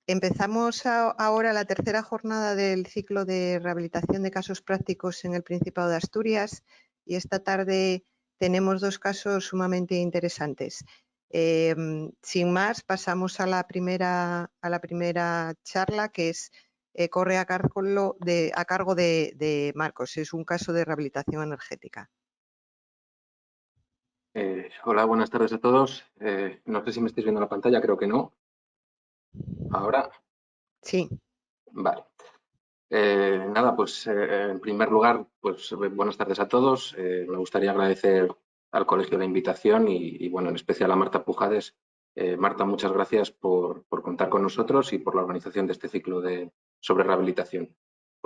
Empezamos ahora la tercera jornada del ciclo de rehabilitación de casos prácticos en el Principado de Asturias y esta tarde tenemos dos casos sumamente interesantes. Sin más, pasamos a la primera charla, que corre a cargo de Marcos. Es un caso de rehabilitación energética. Hola, buenas tardes a todos. No sé si me estáis viendo la pantalla, creo que no. ¿Ahora? Sí. Vale. Nada, pues en primer lugar, pues buenas tardes a todos. Me gustaría agradecer al colegio la invitación y bueno, en especial a Marta Pujades. Marta, muchas gracias por contar con nosotros y por la organización de este ciclo sobre rehabilitación.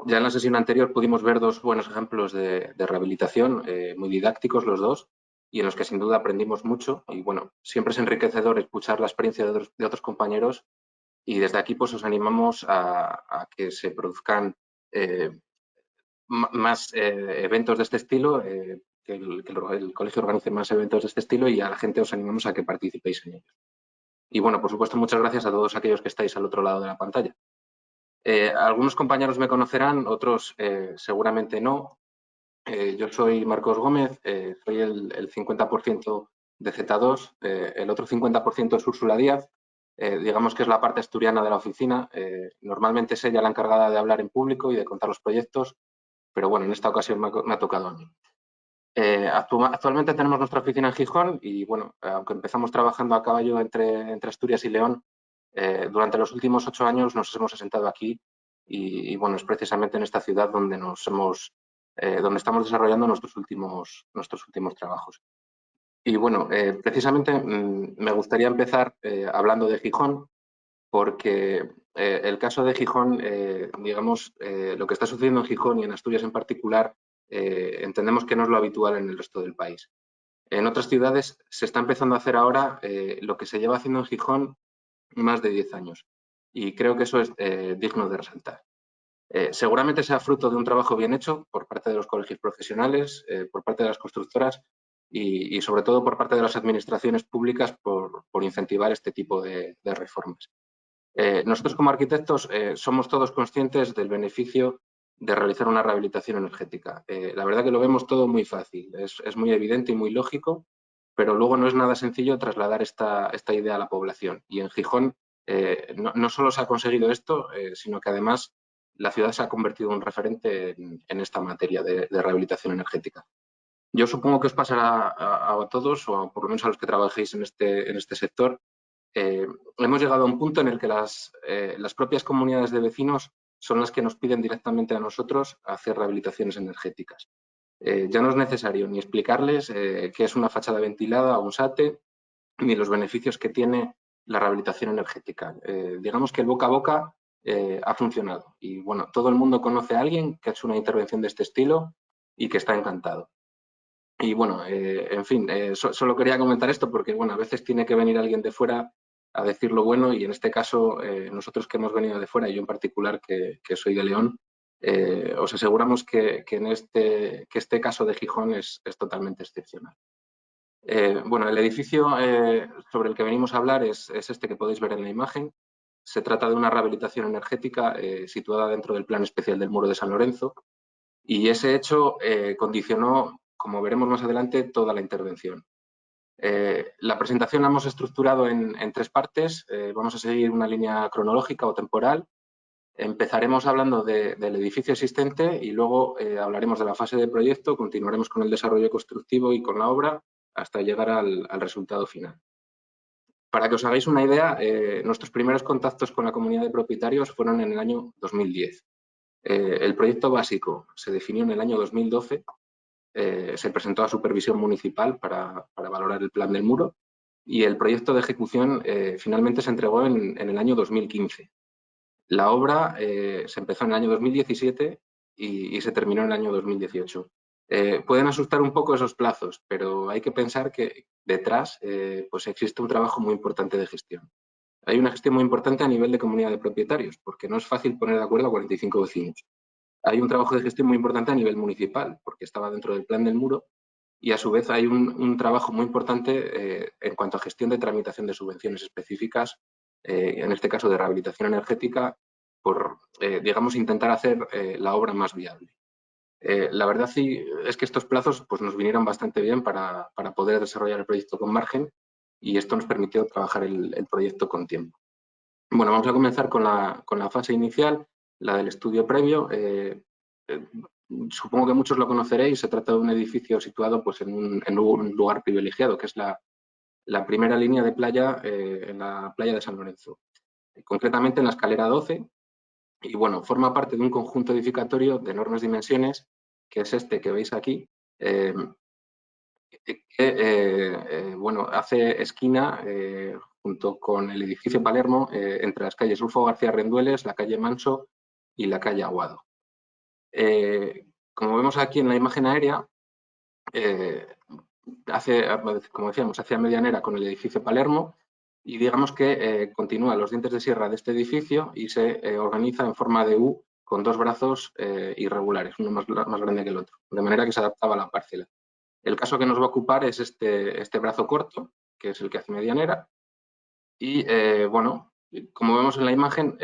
Ya en la sesión anterior pudimos ver dos buenos ejemplos de rehabilitación, muy didácticos los dos, y en los que sin duda aprendimos mucho. Y bueno, siempre es enriquecedor escuchar la experiencia de otros compañeros y desde aquí pues os animamos a que se produzcan más eventos de este estilo, que el colegio organice más eventos de este estilo y a la gente os animamos a que participéis en ellos. Y bueno, por supuesto, muchas gracias a todos aquellos que estáis al otro lado de la pantalla. Algunos compañeros me conocerán, otros seguramente no. Yo soy Marcos Gómez, soy el 50% de Z2, el otro 50% es Úrsula Díaz, digamos que es la parte asturiana de la oficina. Normalmente es ella la encargada de hablar en público y de contar los proyectos, pero bueno, en esta ocasión me ha tocado a mí. Actualmente tenemos nuestra oficina en Gijón y bueno, aunque empezamos trabajando a caballo entre Asturias y León, durante los últimos 8 años nos hemos asentado aquí y bueno, es precisamente en esta ciudad donde donde estamos desarrollando nuestros últimos trabajos. Y bueno, precisamente me gustaría empezar hablando de Gijón, porque el caso de Gijón, digamos, lo que está sucediendo en Gijón y en Asturias en particular, entendemos que no es lo habitual en el resto del país. En otras ciudades se está empezando a hacer ahora lo que se lleva haciendo en Gijón más de 10 años. Y creo que eso es digno de resaltar. Seguramente sea fruto de un trabajo bien hecho por parte de los colegios profesionales, por parte de las constructoras y sobre todo por parte de las administraciones públicas por incentivar este tipo de reformas. Nosotros como arquitectos somos todos conscientes del beneficio de realizar una rehabilitación energética. La verdad que lo vemos todo muy fácil, es muy evidente y muy lógico, pero luego no es nada sencillo trasladar esta idea a la población. Y en Gijón no solo se ha conseguido esto, sino que además la ciudad se ha convertido en un referente en esta materia de rehabilitación energética. Yo supongo que os pasará a todos, o por lo menos a los que trabajéis en este sector, hemos llegado a un punto en el que las propias comunidades de vecinos son las que nos piden directamente a nosotros hacer rehabilitaciones energéticas. Ya no es necesario ni explicarles qué es una fachada ventilada o un SATE, ni los beneficios que tiene la rehabilitación energética. Digamos que el boca a boca ha funcionado y bueno, todo el mundo conoce a alguien que ha hecho una intervención de este estilo y que está encantado. Y bueno, en fin, solo quería comentar esto porque bueno, a veces tiene que venir alguien de fuera a decir lo bueno y en este caso nosotros que hemos venido de fuera y yo en particular que soy de León, os aseguramos que este caso de Gijón es totalmente excepcional. Bueno, el edificio sobre el que venimos a hablar es este que podéis ver en la imagen. Se trata de una rehabilitación energética situada dentro del Plan Especial del Muro de San Lorenzo y ese hecho condicionó, como veremos más adelante, toda la intervención. La presentación la hemos estructurado en 3 partes. Vamos a seguir una línea cronológica o temporal. Empezaremos hablando del edificio existente y luego hablaremos de la fase de proyecto, continuaremos con el desarrollo constructivo y con la obra hasta llegar al resultado final. Para que os hagáis una idea, nuestros primeros contactos con la comunidad de propietarios fueron en el año 2010. El proyecto básico se definió en el año 2012, se presentó a supervisión municipal para valorar el plan del muro y el proyecto de ejecución finalmente se entregó en el año 2015. La obra se empezó en el año 2017 y se terminó en el año 2018. Pueden asustar un poco esos plazos, pero hay que pensar que detrás pues existe un trabajo muy importante de gestión. Hay una gestión muy importante a nivel de comunidad de propietarios, porque no es fácil poner de acuerdo a 45 vecinos. Hay un trabajo de gestión muy importante a nivel municipal, porque estaba dentro del plan del muro, y a su vez hay un trabajo muy importante en cuanto a gestión de tramitación de subvenciones específicas en este caso de rehabilitación energética, por, digamos, intentar hacer la obra más viable. La verdad sí es que estos plazos pues, nos vinieron bastante bien para poder desarrollar el proyecto con margen y esto nos permitió trabajar el proyecto con tiempo. Bueno, vamos a comenzar con la fase inicial, la del estudio previo. Supongo que muchos lo conoceréis, se trata de un edificio situado pues, en un lugar privilegiado, que es la primera línea de playa en la playa de San Lorenzo, concretamente en la escalera 12, y bueno, forma parte de un conjunto edificatorio de enormes dimensiones, que es este que veis aquí, que bueno, hace esquina junto con el edificio Palermo entre las calles Rufo García Rendueles, la calle Manso y la calle Aguado. Como vemos aquí en la imagen aérea, como decíamos, hacia medianera con el edificio Palermo y digamos que continúa los dientes de sierra de este edificio y se organiza en forma de U con dos brazos irregulares, uno más grande que el otro, de manera que se adaptaba a la parcela. El caso que nos va a ocupar es este brazo corto, que es el que hace medianera, y bueno, como vemos en la imagen,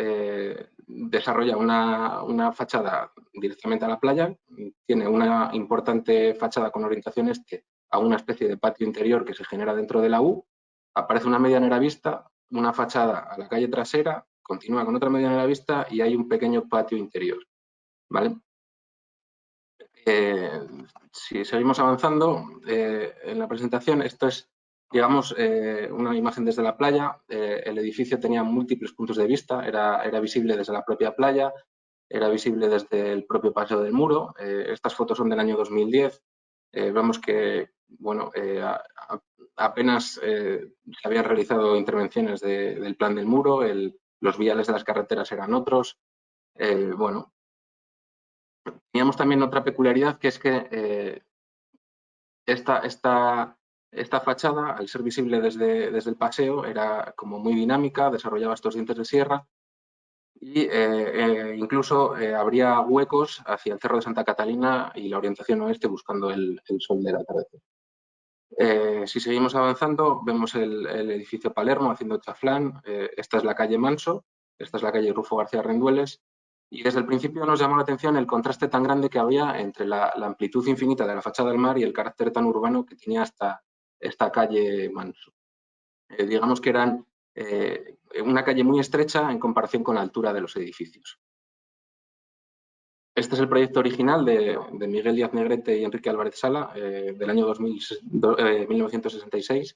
desarrolla una fachada directamente a la playa, tiene una importante fachada con orientación este a una especie de patio interior que se genera dentro de la U, aparece una medianera vista, una fachada a la calle trasera, continúa con otra medianera vista y hay un pequeño patio interior, ¿vale? Si seguimos avanzando en la presentación, esto es, digamos, una imagen desde la playa. El edificio tenía múltiples puntos de vista, era visible desde la propia playa, era visible desde el propio Paseo del Muro. Estas fotos son del año 2010. Vemos que, bueno, apenas se habían realizado intervenciones del plan del muro, los viales de las carreteras eran otros. Bueno, teníamos también otra peculiaridad, que es que esta fachada, al ser visible desde el paseo, era como muy dinámica, desarrollaba estos dientes de sierra y incluso habría huecos hacia el Cerro de Santa Catalina y la orientación oeste buscando el sol del atardecer. Si seguimos avanzando, vemos el edificio Palermo haciendo chaflán. Esta es la calle Manso, esta es la calle Rufo García Rendueles. Y desde el principio nos llamó la atención el contraste tan grande que había entre la amplitud infinita de la fachada del mar y el carácter tan urbano que tenía esta calle Manso. Digamos que eran una calle muy estrecha en comparación con la altura de los edificios. Este es el proyecto original de Miguel Díaz Negrete y Enrique Álvarez Sala, del año 1966.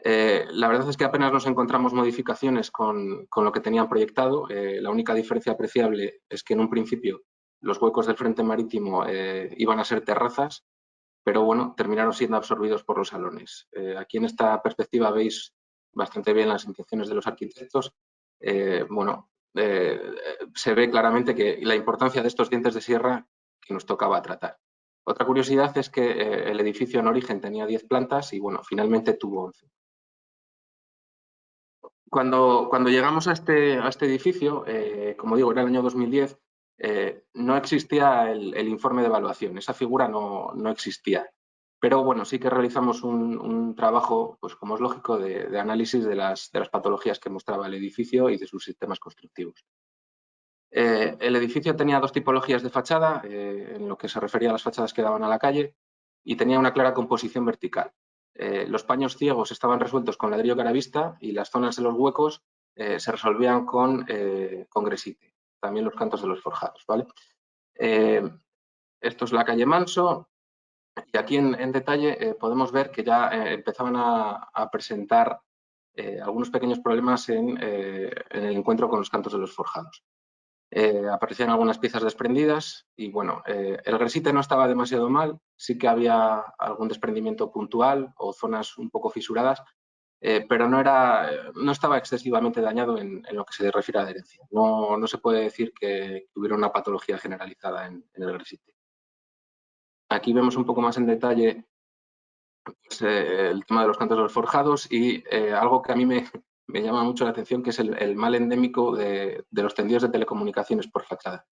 La verdad es que apenas nos encontramos modificaciones con lo que tenían proyectado. La única diferencia apreciable es que en un principio los huecos del frente marítimo iban a ser terrazas, pero bueno, terminaron siendo absorbidos por los salones. Aquí en esta perspectiva veis bastante bien las intenciones de los arquitectos. Bueno, se ve claramente que la importancia de estos dientes de sierra que nos tocaba tratar. Otra curiosidad es que el edificio en origen tenía 10 plantas y bueno, finalmente tuvo 11. Cuando llegamos a este edificio, como digo, era el año 2010, no existía el informe de evaluación, esa figura no existía. Pero bueno, sí que realizamos un trabajo, pues como es lógico, de análisis de las patologías que mostraba el edificio y de sus sistemas constructivos. El edificio tenía dos tipologías de fachada, en lo que se refería a las fachadas que daban a la calle, y tenía una clara composición vertical. Los paños ciegos estaban resueltos con ladrillo caravista y las zonas de los huecos se resolvían con gresite, también los cantos de los forjados, ¿vale? Esto es la calle Manso y aquí en detalle podemos ver que ya empezaban a presentar algunos pequeños problemas en el encuentro con los cantos de los forjados. Aparecían algunas piezas desprendidas y bueno, el gresite no estaba demasiado mal, sí que había algún desprendimiento puntual o zonas un poco fisuradas, pero no estaba excesivamente dañado en lo que se refiere a adherencia. No se puede decir que hubiera una patología generalizada en el gresite. Aquí vemos un poco más en detalle pues, el tema de los cantos de los forjados y algo que a mí me llama mucho la atención, que es el mal endémico de los tendidos de telecomunicaciones por fachada.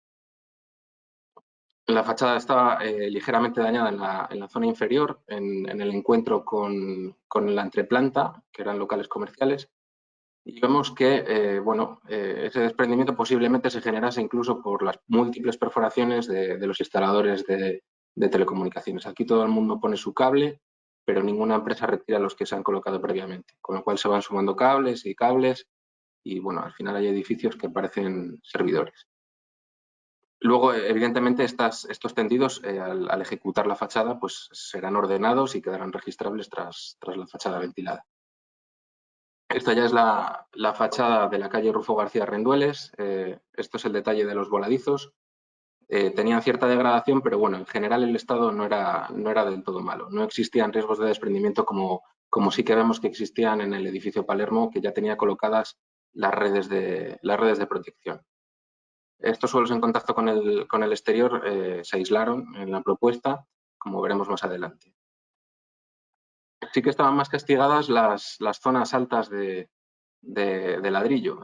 La fachada estaba ligeramente dañada en la zona inferior, en el encuentro con la entreplanta, que eran locales comerciales. Y vemos que ese desprendimiento posiblemente se generase incluso por las múltiples perforaciones de los instaladores de telecomunicaciones. Aquí todo el mundo pone su cable, pero ninguna empresa retira los que se han colocado previamente, con lo cual se van sumando cables y bueno, al final hay edificios que parecen servidores. Luego, evidentemente, estos tendidos, al ejecutar la fachada, pues serán ordenados y quedarán registrables tras la fachada ventilada. Esta ya es la fachada de la calle Rufo García Rendueles. Esto es el detalle de los voladizos. Tenían cierta degradación, pero bueno, en general el estado no era del todo malo. No existían riesgos de desprendimiento como sí que vemos que existían en el edificio Palermo, que ya tenía colocadas las redes de protección. Estos suelos en contacto con el exterior se aislaron en la propuesta, como veremos más adelante. Sí que estaban más castigadas las zonas altas de ladrillo.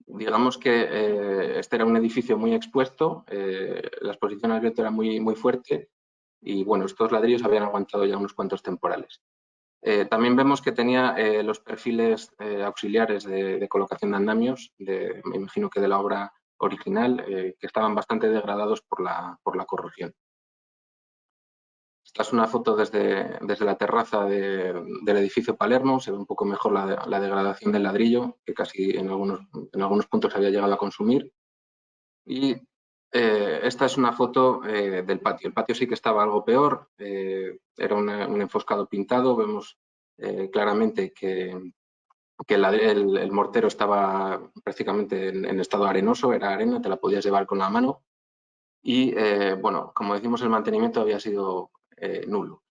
Digamos que este era un edificio muy expuesto, la exposición al viento era muy fuerte y bueno, estos ladrillos habían aguantado ya unos cuantos temporales. También vemos que tenía los perfiles auxiliares de colocación de andamios, me imagino que de la obra original, que estaban bastante degradados por la corrosión. Esta es una foto desde la terraza del edificio Palermo. Se ve un poco mejor la degradación del ladrillo, que casi en algunos puntos había llegado a consumir. Y esta es una foto del patio. El patio sí que estaba algo peor. Era un enfoscado pintado. Vemos claramente que el mortero estaba prácticamente en estado arenoso. Era arena, te la podías llevar con la mano. Y, bueno, como decimos, el mantenimiento había sido nulo.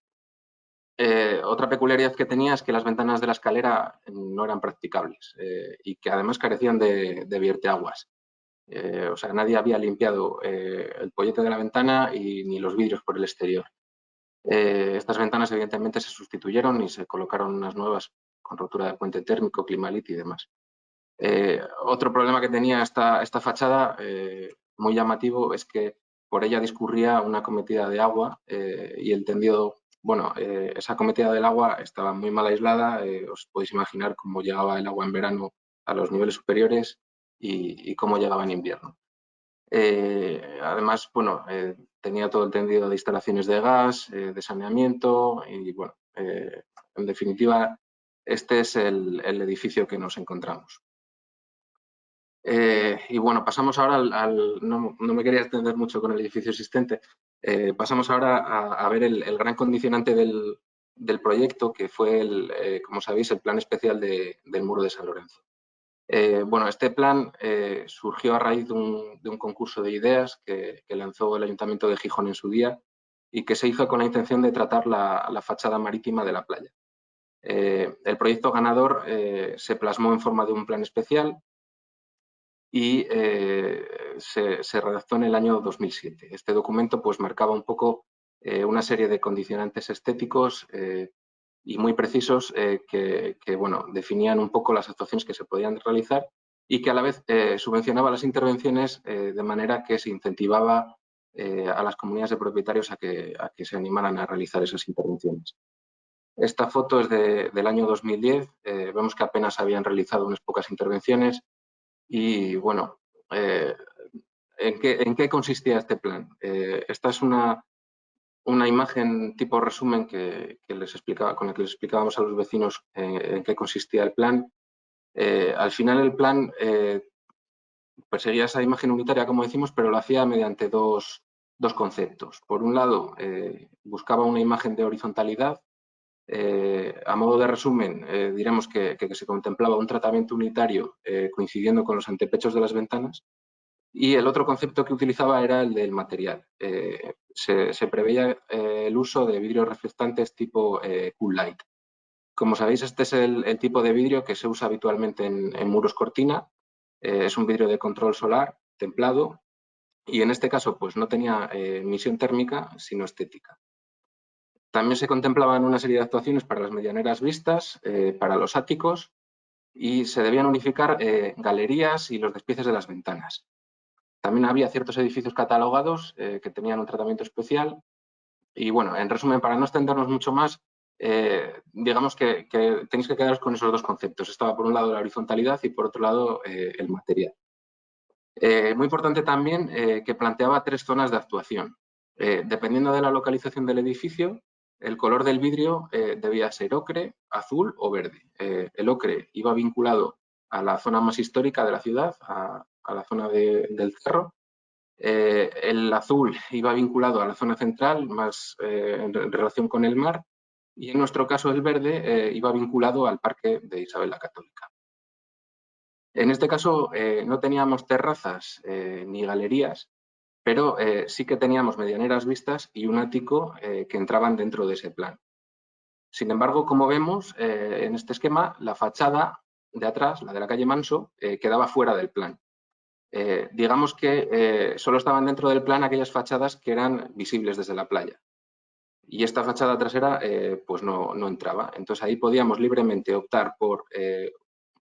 Otra peculiaridad que tenía es que las ventanas de la escalera no eran practicables y que además carecían de vierteaguas. O sea, nadie había limpiado el pollete de la ventana ni los vidrios por el exterior. Estas ventanas evidentemente se sustituyeron y se colocaron unas nuevas con rotura de puente térmico, Climalit y demás. Otro problema que tenía esta fachada, muy llamativo, es que por ella discurría una cometida de agua y el tendido, bueno, esa cometida del agua estaba muy mal aislada. Os podéis imaginar cómo llegaba el agua en verano a los niveles superiores y cómo llegaba en invierno. Además, bueno, tenía todo el tendido de instalaciones de gas, de saneamiento y, bueno, en definitiva, este es el edificio que nos encontramos. Y bueno, pasamos ahora no me quería extender mucho con el edificio existente, pasamos ahora a ver el gran condicionante del proyecto, que fue, como sabéis, el plan especial del muro de San Lorenzo. Bueno, este plan surgió a raíz de un concurso de ideas que lanzó el Ayuntamiento de Gijón en su día y que se hizo con la intención de tratar la fachada marítima de la playa. El proyecto ganador se plasmó en forma de un plan especial y se redactó en el año 2007. Este documento pues marcaba un poco una serie de condicionantes estéticos y muy precisos que bueno, definían un poco las actuaciones que se podían realizar y que a la vez subvencionaba las intervenciones de manera que se incentivaba a las comunidades de propietarios a que se animaran a realizar esas intervenciones. Esta foto es del año 2010, vemos que apenas habían realizado unas pocas intervenciones y bueno, ¿en qué consistía este plan? Esta es una imagen tipo resumen con la que les explicábamos a los vecinos en qué consistía el plan. Al final el plan perseguía esa imagen unitaria, como decimos, pero lo hacía mediante dos conceptos. Por un lado, buscaba una imagen de horizontalidad. A modo de resumen, diremos que se contemplaba un tratamiento unitario coincidiendo con los antepechos de las ventanas. Y el otro concepto que utilizaba era el del material. Se preveía el uso de vidrios reflectantes tipo Cool Light. Como sabéis, este es el tipo de vidrio que se usa habitualmente en muros cortina. Es un vidrio de control solar templado y en este caso pues no tenía emisión térmica, sino estética. También se contemplaban una serie de actuaciones para las medianeras vistas, para los áticos y se debían unificar galerías y los despieces de las ventanas. También había ciertos edificios catalogados que tenían un tratamiento especial y bueno, en resumen, para no extendernos mucho más, digamos que tenéis que quedaros con esos dos conceptos. Estaba por un lado la horizontalidad y por otro lado el material. Muy importante también que planteaba 3 zonas de actuación. Dependiendo de la localización del edificio, el color del vidrio debía ser ocre, azul o verde. El ocre iba vinculado a la zona más histórica de la ciudad, a la zona del cerro. El azul iba vinculado a la zona central, más en relación con el mar. Y en nuestro caso el verde iba vinculado al Parque de Isabel la Católica. En este caso no teníamos terrazas ni galerías, pero sí que teníamos medianeras vistas y un ático que entraban dentro de ese plan. Sin embargo, como vemos en este esquema, la fachada de atrás, la de la calle Manso, quedaba fuera del plan. Digamos que solo estaban dentro del plan aquellas fachadas que eran visibles desde la playa. Y esta fachada trasera pues no entraba. Entonces ahí podíamos libremente optar por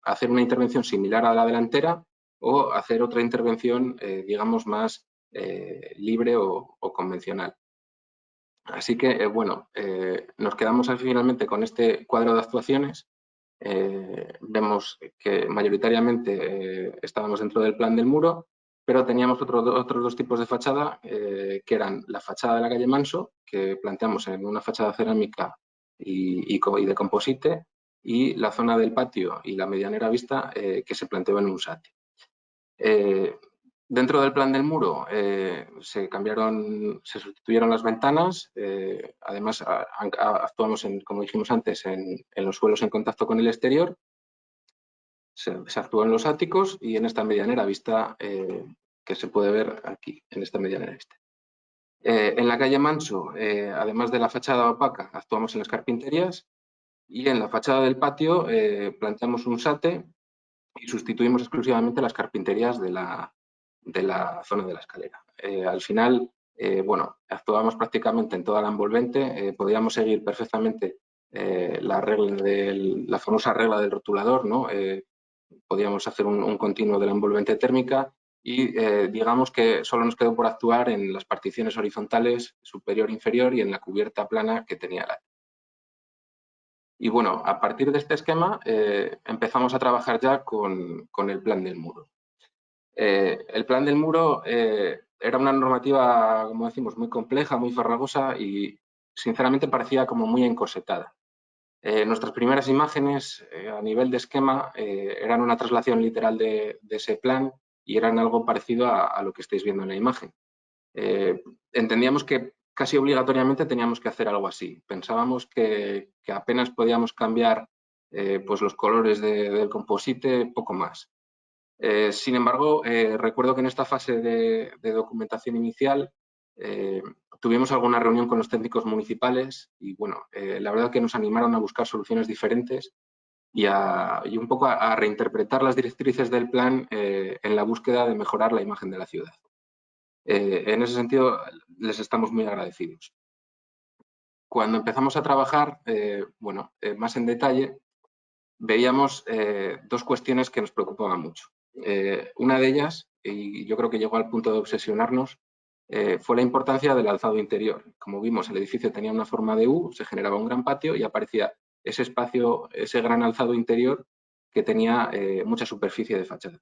hacer una intervención similar a la delantera o hacer otra intervención, digamos, más libre o convencional. Así que, bueno, nos quedamos finalmente con este cuadro de actuaciones. Vemos que mayoritariamente estábamos dentro del plan del muro, pero teníamos otros 2 tipos de fachada, que eran la fachada de la calle Manso, que planteamos en una fachada cerámica y de composite, y la zona del patio y la medianera vista que se planteó en un SATI. Dentro del plan del muro se sustituyeron las ventanas, además actuamos, como dijimos antes, en los suelos en contacto con el exterior, se actuó en los áticos y en esta medianera vista que se puede ver aquí, en esta medianera vista. En la calle Manso, además de la fachada opaca, actuamos en las carpinterías y en la fachada del patio planteamos un SATE y sustituimos exclusivamente las carpinterías de la zona de la escalera. Al final, bueno, actuamos prácticamente en toda la envolvente, podíamos seguir perfectamente la famosa regla del rotulador, ¿no? Podíamos hacer un continuo de la envolvente térmica y digamos que solo nos quedó por actuar en las particiones horizontales superior e inferior y en la cubierta plana que tenía la. Y bueno, a partir de este esquema empezamos a trabajar ya con el plan del muro. El plan del muro era una normativa, como decimos, muy compleja, muy farragosa y sinceramente parecía como muy encorsetada. Nuestras primeras imágenes a nivel de esquema eran una traslación literal de ese plan y eran algo parecido a lo que estáis viendo en la imagen. Entendíamos que casi obligatoriamente teníamos que hacer algo así. Pensábamos que apenas podíamos cambiar pues los colores del composite, poco más. Sin embargo, recuerdo que en esta fase de documentación inicial tuvimos alguna reunión con los técnicos municipales y, bueno, la verdad que nos animaron a buscar soluciones diferentes y un poco a reinterpretar las directrices del plan en la búsqueda de mejorar la imagen de la ciudad. En ese sentido, les estamos muy agradecidos. Cuando empezamos a trabajar, bueno, más en detalle, veíamos 2 cuestiones que nos preocupaban mucho. Una de ellas, y yo creo que llegó al punto de obsesionarnos, fue la importancia del alzado interior. Como vimos, el edificio tenía una forma de U, se generaba un gran patio y aparecía ese espacio, ese gran alzado interior que tenía mucha superficie de fachada.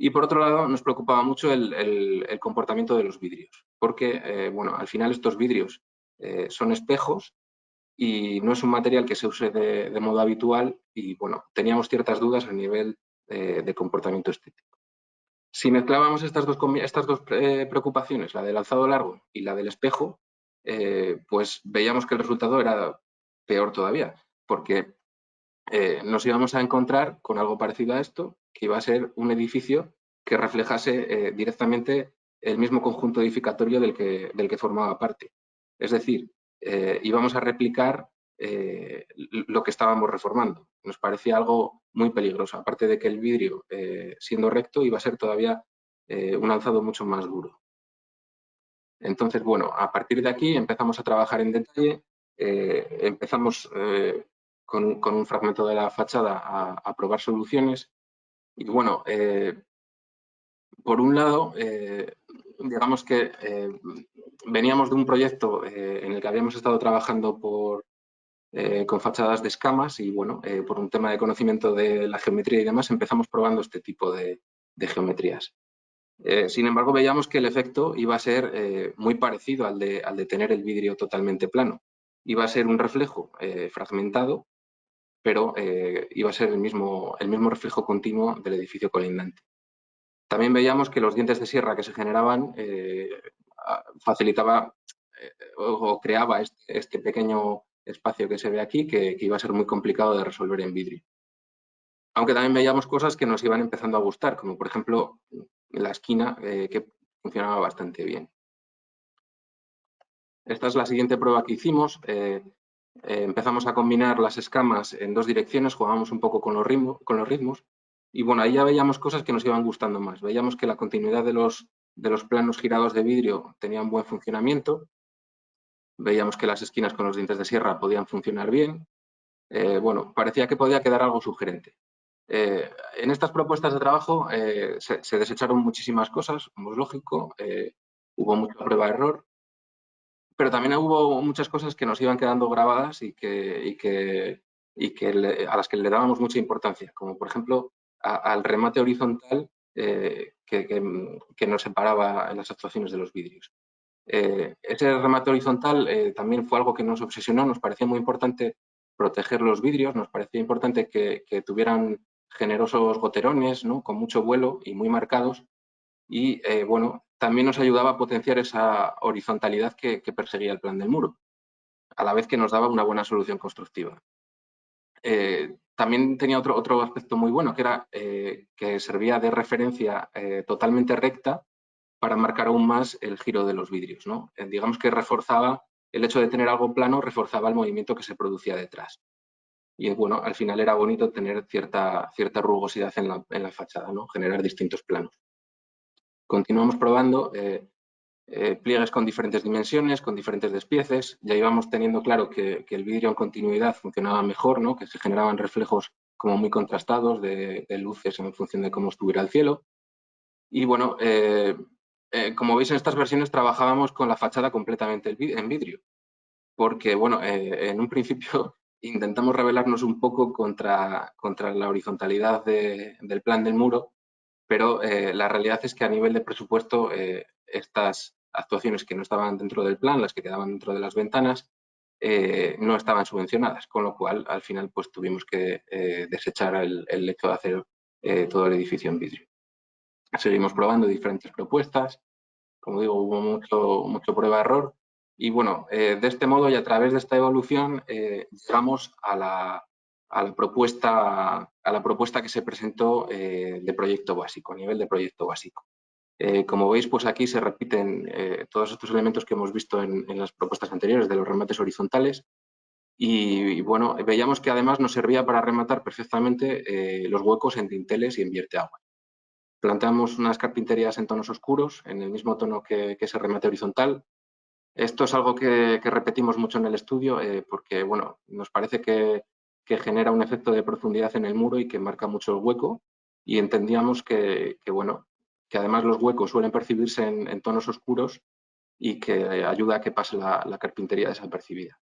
Y por otro lado, nos preocupaba mucho el comportamiento de los vidrios, porque bueno, al final estos vidrios son espejos y no es un material que se use de modo habitual y, bueno, teníamos ciertas dudas a nivel de comportamiento estético. Si mezclábamos estas dos preocupaciones, la del alzado largo y la del espejo, pues veíamos que el resultado era peor todavía, porque nos íbamos a encontrar con algo parecido a esto, que iba a ser un edificio que reflejase directamente el mismo conjunto edificatorio del que formaba parte. Es decir, íbamos a replicar lo que estábamos reformando. Nos parecía algo muy peligroso, aparte de que el vidrio, siendo recto, iba a ser todavía un alzado mucho más duro. Entonces, bueno, a partir de aquí empezamos a trabajar en detalle, empezamos con un fragmento de la fachada a probar soluciones y, bueno, por un lado, digamos que veníamos de un proyecto en el que habíamos estado trabajando por con fachadas de escamas y, bueno, por un tema de conocimiento de la geometría y demás, empezamos probando este tipo de geometrías. Sin embargo, veíamos que el efecto iba a ser muy parecido al de tener el vidrio totalmente plano. Iba a ser un reflejo fragmentado, pero iba a ser el mismo reflejo continuo del edificio colindante. También veíamos que los dientes de sierra que se generaban facilitaba o creaba este pequeño espacio que se ve aquí, que iba a ser muy complicado de resolver en vidrio. Aunque también veíamos cosas que nos iban empezando a gustar, como por ejemplo la esquina, que funcionaba bastante bien. Esta es la siguiente prueba que hicimos. Empezamos a combinar las escamas en dos direcciones, jugábamos un poco con los ritmos y, bueno, ahí ya veíamos cosas que nos iban gustando más. Veíamos que la continuidad de los planos girados de vidrio tenía un buen funcionamiento. Veíamos que las esquinas con los dientes de sierra podían funcionar bien. Bueno, parecía que podía quedar algo sugerente. En estas propuestas de trabajo se desecharon muchísimas cosas, como es lógico, hubo mucha prueba-error, pero también hubo muchas cosas que nos iban quedando grabadas y a las que le dábamos mucha importancia, como por ejemplo al remate horizontal que nos separaba en las actuaciones de los vidrios. Ese remate horizontal también fue algo que nos obsesionó, nos parecía muy importante proteger los vidrios, nos parecía importante que tuvieran generosos goterones, ¿no?, con mucho vuelo y muy marcados, y bueno, también nos ayudaba a potenciar esa horizontalidad que perseguía el plan del muro, a la vez que nos daba una buena solución constructiva. También tenía otro aspecto muy bueno, que era que servía de referencia totalmente recta para marcar aún más el giro de los vidrios, ¿no? Digamos que reforzaba, el hecho de tener algo plano reforzaba el movimiento que se producía detrás. Y bueno, al final era bonito tener cierta rugosidad en la fachada, ¿no?, generar distintos planos. Continuamos probando pliegues con diferentes dimensiones, con diferentes despieces. Ya íbamos teniendo claro que el vidrio en continuidad funcionaba mejor, ¿no?, que se generaban reflejos como muy contrastados de luces en función de cómo estuviera el cielo. Y bueno, como veis en estas versiones trabajábamos con la fachada completamente en vidrio, porque bueno, en un principio intentamos rebelarnos un poco contra la horizontalidad del plan del muro, pero la realidad es que a nivel de presupuesto estas actuaciones que no estaban dentro del plan, las que quedaban dentro de las ventanas, no estaban subvencionadas, con lo cual al final pues tuvimos que desechar el hecho de hacer todo el edificio en vidrio. Seguimos probando diferentes propuestas, como digo, hubo mucho prueba-error y bueno, de este modo y a través de esta evolución llegamos a la propuesta que se presentó de proyecto básico, a nivel de proyecto básico. Como veis, pues aquí se repiten todos estos elementos que hemos visto en las propuestas anteriores de los remates horizontales y bueno, veíamos que además nos servía para rematar perfectamente los huecos en dinteles y en vierteagua. Planteamos unas carpinterías en tonos oscuros, en el mismo tono que ese remate horizontal. Esto es algo que repetimos mucho en el estudio porque bueno, nos parece que genera un efecto de profundidad en el muro y que marca mucho el hueco y entendíamos que bueno, que además los huecos suelen percibirse en tonos oscuros y que ayuda a que pase la carpintería desapercibida.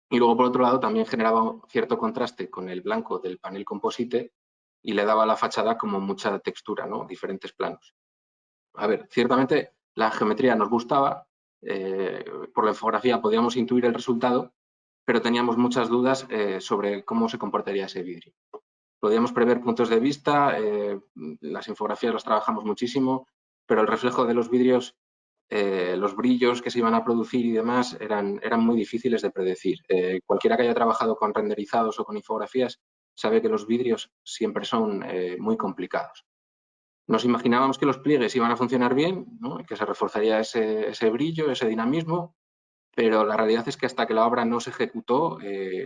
Y luego, por otro lado, también generaba un cierto contraste con el blanco del panel composite y le daba a la fachada como mucha textura, ¿no?, diferentes planos. A ver, ciertamente la geometría nos gustaba, por la infografía podíamos intuir el resultado, pero teníamos muchas dudas sobre cómo se comportaría ese vidrio. Podíamos prever puntos de vista, las infografías las trabajamos muchísimo, pero el reflejo de los vidrios, los brillos que se iban a producir y demás eran muy difíciles de predecir. Cualquiera que haya trabajado con renderizados o con infografías sabe que los vidrios siempre son muy complicados. Nos imaginábamos que los pliegues iban a funcionar bien, ¿no?, que se reforzaría ese brillo, ese dinamismo, pero la realidad es que hasta que la obra no se ejecutó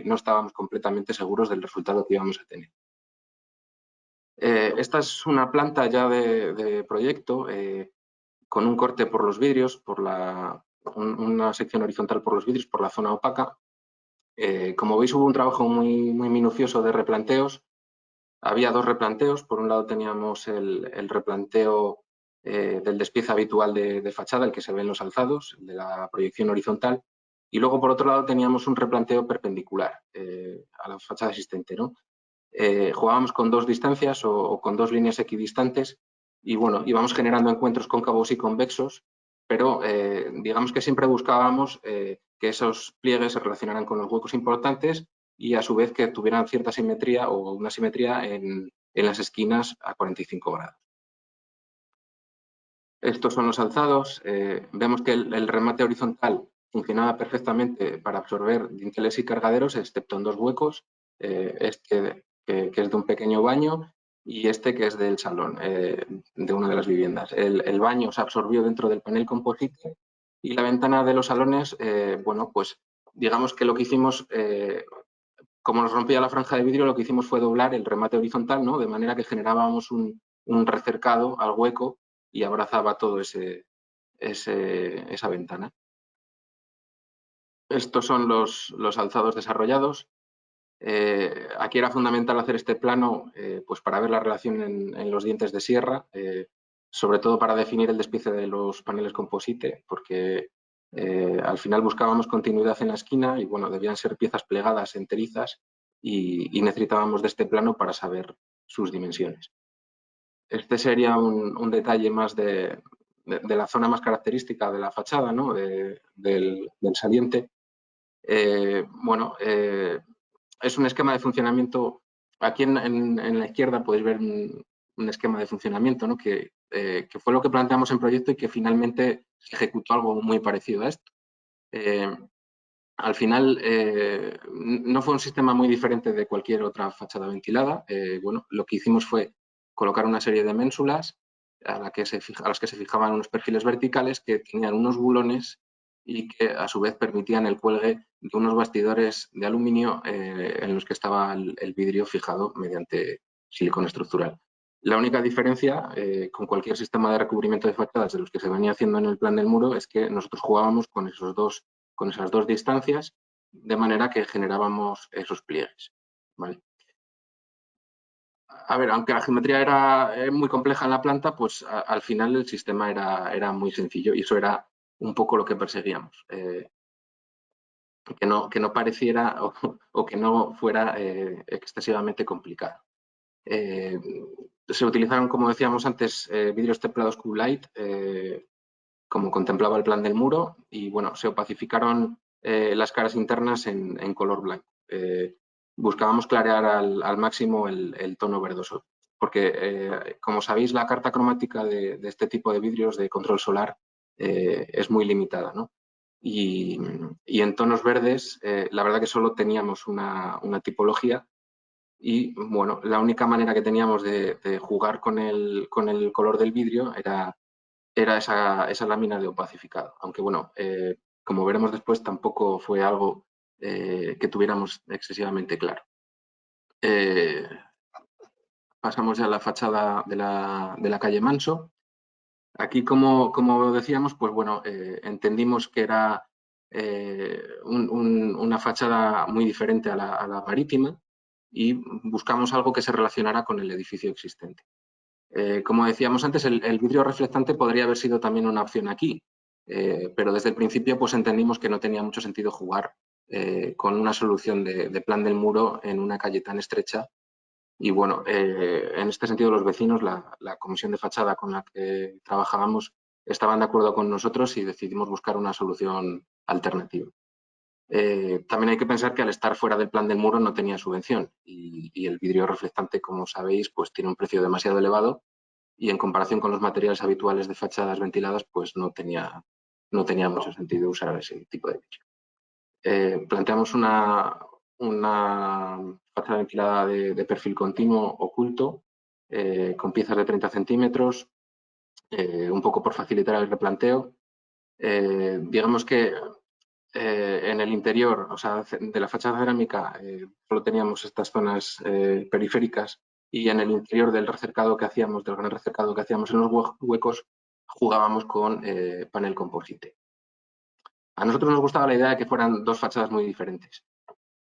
no estábamos completamente seguros del resultado que íbamos a tener. Esta es una planta ya de proyecto con un corte por los vidrios, una sección horizontal por los vidrios, por la zona opaca. Como veis, hubo un trabajo muy minucioso de replanteos. Había dos replanteos. Por un lado teníamos el replanteo del despiece habitual de fachada, el que se ve en los alzados, el de la proyección horizontal, Y luego, por otro lado, teníamos un replanteo perpendicular a la fachada existente, ¿no? Jugábamos con dos distancias o con dos líneas equidistantes y, bueno, íbamos generando encuentros cóncavos y convexos, pero digamos que siempre buscábamos que esos pliegues se relacionaran con los huecos importantes y, a su vez, que tuvieran cierta simetría o una simetría en las esquinas a 45 grados. Estos son los alzados. Vemos que el remate horizontal funcionaba perfectamente para absorber dinteles y cargaderos, excepto en dos huecos, este que es de un pequeño baño y este que es del salón, de una de las viviendas. El baño se absorbió dentro del panel composite y la ventana de los salones, bueno, pues digamos que lo que hicimos, como nos rompía la franja de vidrio, lo que hicimos fue doblar el remate horizontal, ¿no? De manera que generábamos un recercado al hueco y abrazaba todo esa ventana. Estos son los alzados desarrollados. Aquí era fundamental hacer este plano pues para ver la relación en los dientes de sierra, sobre todo para definir el despiece de los paneles composite, porque al final buscábamos continuidad en la esquina y, bueno, debían ser piezas plegadas enterizas y necesitábamos de este plano para saber sus dimensiones. Este sería un detalle más de la zona más característica de la fachada, ¿no? del saliente. Bueno, es un esquema de funcionamiento. Aquí en la izquierda podéis ver un esquema de funcionamiento, ¿no? que fue lo que planteamos en proyecto y que finalmente se ejecutó algo muy parecido a esto. Al final, no fue un sistema muy diferente de cualquier otra fachada ventilada. Bueno, lo que hicimos fue colocar una serie de ménsulas a las que se fijaban unos perfiles verticales que tenían unos bulones y que, a su vez, permitían el cuelgue de unos bastidores de aluminio en los que estaba el vidrio fijado mediante silicón estructural. La única diferencia con cualquier sistema de recubrimiento de fachadas de los que se venía haciendo en el plan del muro es que nosotros jugábamos con esas dos distancias, de manera que generábamos esos pliegues. ¿Vale? A ver, aunque la geometría era muy compleja en la planta, pues al final el sistema era muy sencillo y eso era un poco lo que perseguíamos. Que no pareciera o que no fuera excesivamente complicado. Se utilizaron, como decíamos antes, vidrios templados Q-Light, como contemplaba el plan del muro, y, bueno, se opacificaron las caras internas en color blanco. Buscábamos clarear al máximo el tono verdoso, porque, como sabéis, la carta cromática de este tipo de vidrios de control solar es muy limitada, ¿no? Y en tonos verdes, la verdad que solo teníamos una tipología y, bueno, la única manera que teníamos de jugar con el color del vidrio era esa lámina de opacificado. Aunque, bueno, como veremos después, tampoco fue algo que tuviéramos excesivamente claro. Pasamos ya a la fachada de la calle Manso. Aquí, como decíamos, pues bueno, entendimos que era una fachada muy diferente a la marítima y buscamos algo que se relacionara con el edificio existente. Como decíamos antes, el vidrio reflectante podría haber sido también una opción aquí, pero desde el principio pues entendimos que no tenía mucho sentido jugar con una solución de plan del muro en una calle tan estrecha. Y, bueno, en este sentido los vecinos, la comisión de fachada con la que trabajábamos, estaban de acuerdo con nosotros y decidimos buscar una solución alternativa. También hay que pensar que, al estar fuera del plan del muro, no tenía subvención y el vidrio reflectante, como sabéis, pues tiene un precio demasiado elevado y, en comparación con los materiales habituales de fachadas ventiladas, pues no tenía mucho sentido usar ese tipo de vidrio. Planteamos una fachada ventilada de perfil continuo oculto, con piezas de 30 centímetros, un poco por facilitar el replanteo. Digamos que en el interior, o sea, de la fachada cerámica, solo teníamos estas zonas periféricas, y en el interior del recercado que hacíamos, del gran recercado que hacíamos en los huecos, jugábamos con panel composite. A nosotros nos gustaba la idea de que fueran dos fachadas muy diferentes.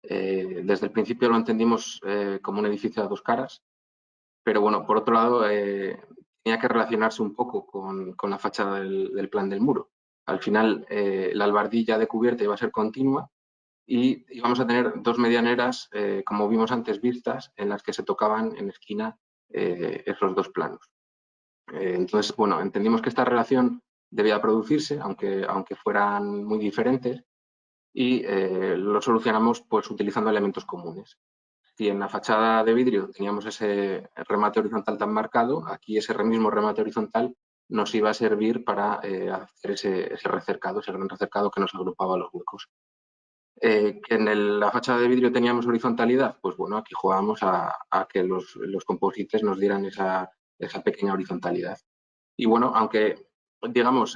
Desde el principio lo entendimos como un edificio a dos caras, pero, bueno, por otro lado, tenía que relacionarse un poco con la fachada del plan del muro. Al final, la albardilla de cubierta iba a ser continua y íbamos a tener dos medianeras, como vimos antes, vistas, en las que se tocaban en esquina esos dos planos. Entonces, bueno, entendimos que esta relación debía producirse, aunque fueran muy diferentes, y lo solucionamos pues utilizando elementos comunes. Si en la fachada de vidrio teníamos ese remate horizontal tan marcado, aquí ese mismo remate horizontal nos iba a servir para hacer ese recercado, ese gran recercado que nos agrupaba los huecos. Que en la fachada de vidrio teníamos horizontalidad, pues bueno, aquí jugábamos a que los composites nos dieran esa pequeña horizontalidad. Y bueno, aunque digamos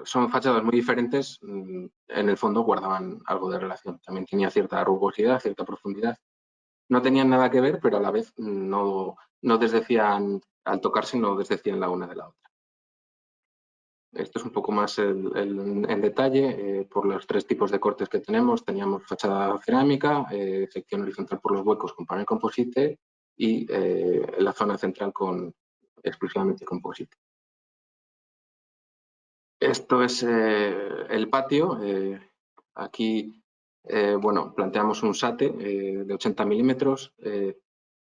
son fachadas muy diferentes, en el fondo guardaban algo de relación. También tenía cierta rugosidad, cierta profundidad. No tenían nada que ver, pero a la vez no desdecían, al tocarse, no desdecían la una de la otra. Esto es un poco más en detalle por los tres tipos de cortes que tenemos. Teníamos fachada cerámica, sección horizontal por los huecos con panel composite y la zona central con exclusivamente composite. Esto es el patio. Aquí, bueno, planteamos un SATE de 80 milímetros.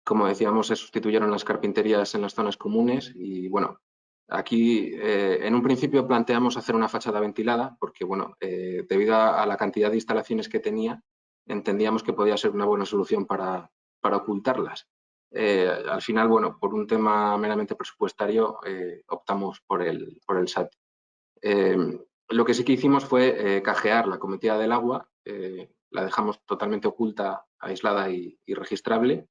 Como decíamos, se sustituyeron las carpinterías en las zonas comunes y, bueno, aquí en un principio planteamos hacer una fachada ventilada porque, bueno, debido a la cantidad de instalaciones que tenía, entendíamos que podía ser una buena solución para ocultarlas. Al final, bueno, por un tema meramente presupuestario, optamos por el SATE. Lo que sí que hicimos fue cajear la cometida del agua, la dejamos totalmente oculta, aislada y registrable.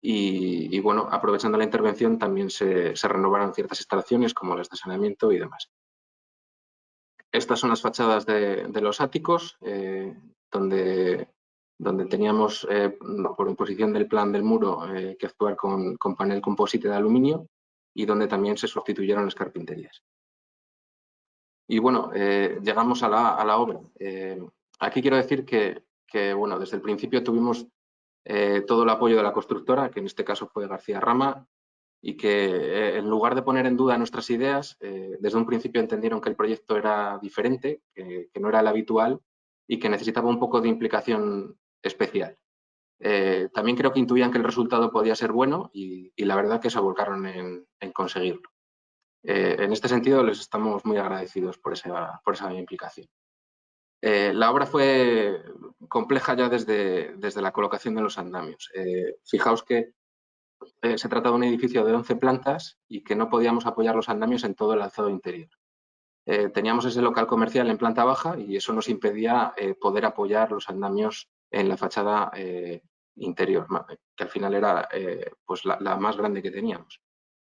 Y bueno, aprovechando la intervención también se renovaron ciertas instalaciones como las de saneamiento y demás. Estas son las fachadas de los áticos, donde teníamos, por imposición del plan del muro, que actuar con panel composite de aluminio y donde también se sustituyeron las carpinterías. Y bueno, llegamos a la obra. Aquí quiero decir que, bueno, desde el principio tuvimos todo el apoyo de la constructora, que en este caso fue García Rama, y que en lugar de poner en duda nuestras ideas, desde un principio entendieron que el proyecto era diferente, que no era el habitual y que necesitaba un poco de implicación especial. También creo que intuían que el resultado podía ser bueno y la verdad que se volcaron en conseguirlo. En este sentido, les estamos muy agradecidos por esa implicación. La obra fue compleja ya desde la colocación de los andamios. Fijaos que se trata de un edificio de 11 plantas y que no podíamos apoyar los andamios en todo el alzado interior. Teníamos ese local comercial en planta baja y eso nos impedía poder apoyar los andamios en la fachada interior, que al final era pues la más grande que teníamos.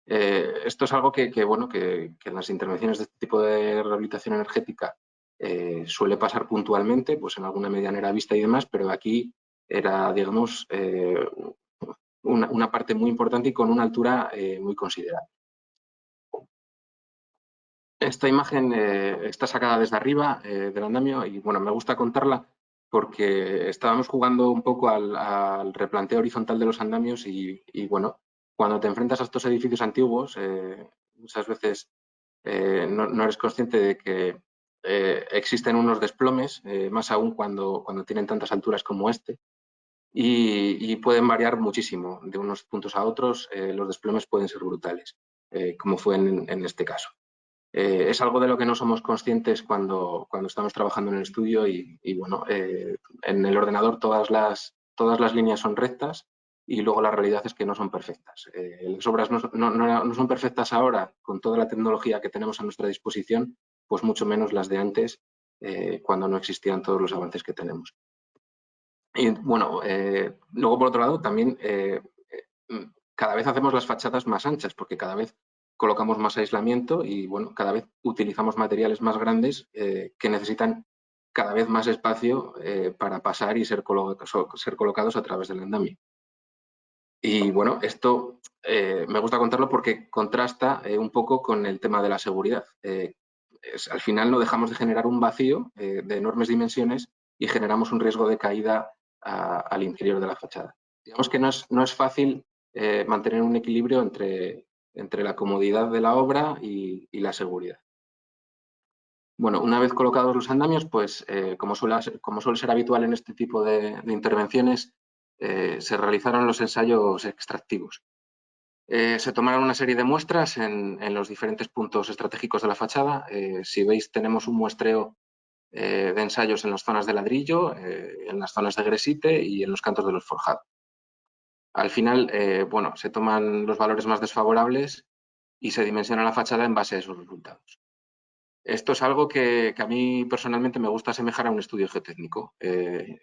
Esto es algo que en las intervenciones de este tipo de rehabilitación energética suele pasar puntualmente, pues en alguna medianera vista y demás, pero aquí era, digamos, una parte muy importante y con una altura muy considerable. Esta imagen está sacada desde arriba del andamio y bueno, me gusta contarla porque estábamos jugando un poco al replanteo horizontal de los andamios y bueno, cuando te enfrentas a estos edificios antiguos, muchas veces no eres consciente de que existen unos desplomes, más aún cuando tienen tantas alturas como este, y pueden variar muchísimo. De unos puntos a otros, los desplomes pueden ser brutales, como fue en este caso. Es algo de lo que no somos conscientes cuando estamos trabajando en el estudio y bueno, en el ordenador todas las líneas son rectas y luego la realidad es que no son perfectas. Las obras no son perfectas ahora con toda la tecnología que tenemos a nuestra disposición, pues mucho menos las de antes, cuando no existían todos los avances que tenemos. Y bueno, luego por otro lado también cada vez hacemos las fachadas más anchas porque cada vez colocamos más aislamiento y bueno, cada vez utilizamos materiales más grandes que necesitan cada vez más espacio para pasar y ser colocados a través del andamio. Y bueno, esto me gusta contarlo porque contrasta un poco con el tema de la seguridad. Al final no dejamos de generar un vacío de enormes dimensiones y generamos un riesgo de caída al interior de la fachada. Digamos que no es fácil mantener un equilibrio entre la comodidad de la obra y la seguridad. Bueno, una vez colocados los andamios, pues como suele ser habitual en este tipo de intervenciones, se realizaron los ensayos extractivos. Se tomaron una serie de muestras en los diferentes puntos estratégicos de la fachada. Si veis, tenemos un muestreo de ensayos en las zonas de ladrillo, en las zonas de gresite y en los cantos de los forjados. Al final, bueno, se toman los valores más desfavorables y se dimensiona la fachada en base a esos resultados. Esto es algo que a mí personalmente me gusta asemejar a un estudio geotécnico.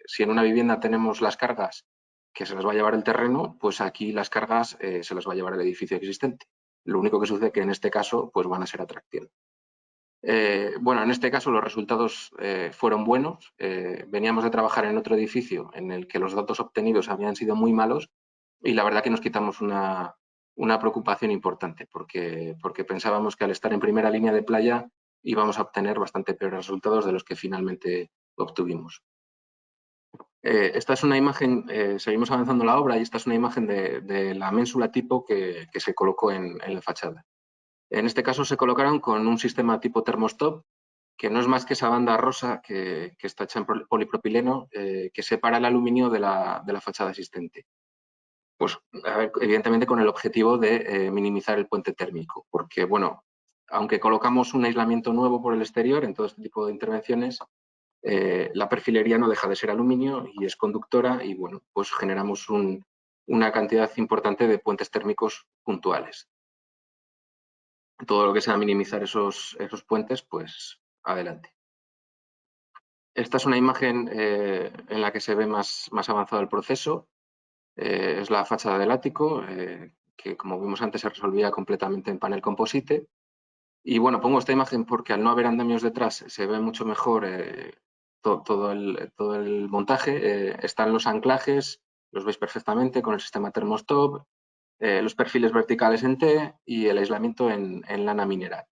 Si en una vivienda tenemos las cargas que se las va a llevar el terreno, pues aquí las cargas se las va a llevar el edificio existente. Lo único que sucede es que en este caso pues van a ser atracción. Bueno, en este caso los resultados fueron buenos. Veníamos de trabajar en otro edificio en el que los datos obtenidos habían sido muy malos y la verdad que nos quitamos una preocupación importante porque pensábamos que al estar en primera línea de playa íbamos a obtener bastante peores resultados de los que finalmente obtuvimos. Esta es una imagen, seguimos avanzando la obra y esta es una imagen de la ménsula tipo que se colocó en la fachada. En este caso se colocaron con un sistema tipo termostop, que no es más que esa banda rosa que está hecha en polipropileno, que separa el aluminio de la fachada existente. Pues, a ver, evidentemente con el objetivo de minimizar el puente térmico, porque, bueno, aunque colocamos un aislamiento nuevo por el exterior en todo este tipo de intervenciones, la perfilería no deja de ser aluminio y es conductora y, bueno, pues generamos una cantidad importante de puentes térmicos puntuales. Todo lo que sea minimizar esos puentes, pues adelante. Esta es una imagen en la que se ve más avanzado el proceso. Es la fachada del ático, que como vimos antes se resolvía completamente en panel composite. Y bueno, pongo esta imagen porque al no haber andamios detrás se ve mucho mejor todo el montaje. Están los anclajes, los veis perfectamente con el sistema termostop, los perfiles verticales en T y el aislamiento en lana mineral.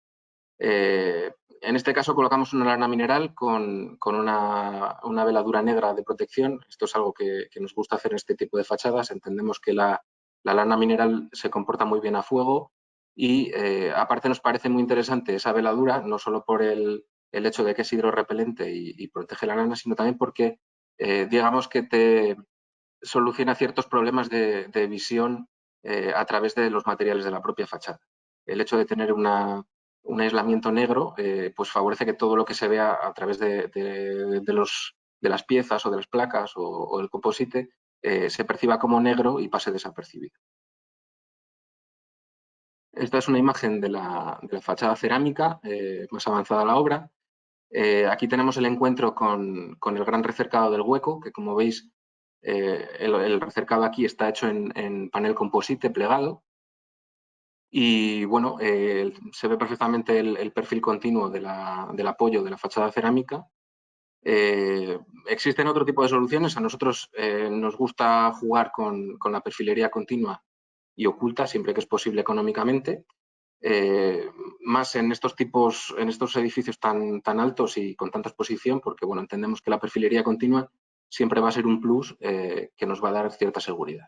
En este caso colocamos una lana mineral con una veladura negra de protección. Esto es algo que nos gusta hacer en este tipo de fachadas. Entendemos que la lana mineral se comporta muy bien a fuego y aparte nos parece muy interesante esa veladura, no solo por el hecho de que es hidrorrepelente y protege la lana, sino también porque digamos que te soluciona ciertos problemas de visión a través de los materiales de la propia fachada. El hecho de tener un aislamiento negro pues favorece que todo lo que se vea a través de las piezas o de las placas o del composite se perciba como negro y pase desapercibido. Esta es una imagen de la fachada cerámica más avanzada la obra. Aquí tenemos el encuentro con el gran recercado del hueco, que como veis el recercado aquí está hecho en panel composite plegado. Y bueno, se ve perfectamente el perfil continuo del apoyo de la fachada cerámica. Existen otro tipo de soluciones. A nosotros nos gusta jugar con la perfilería continua y oculta, siempre que es posible económicamente. Más en estos edificios tan altos y con tanta exposición, porque bueno, entendemos que la perfilería continua siempre va a ser un plus que nos va a dar cierta seguridad.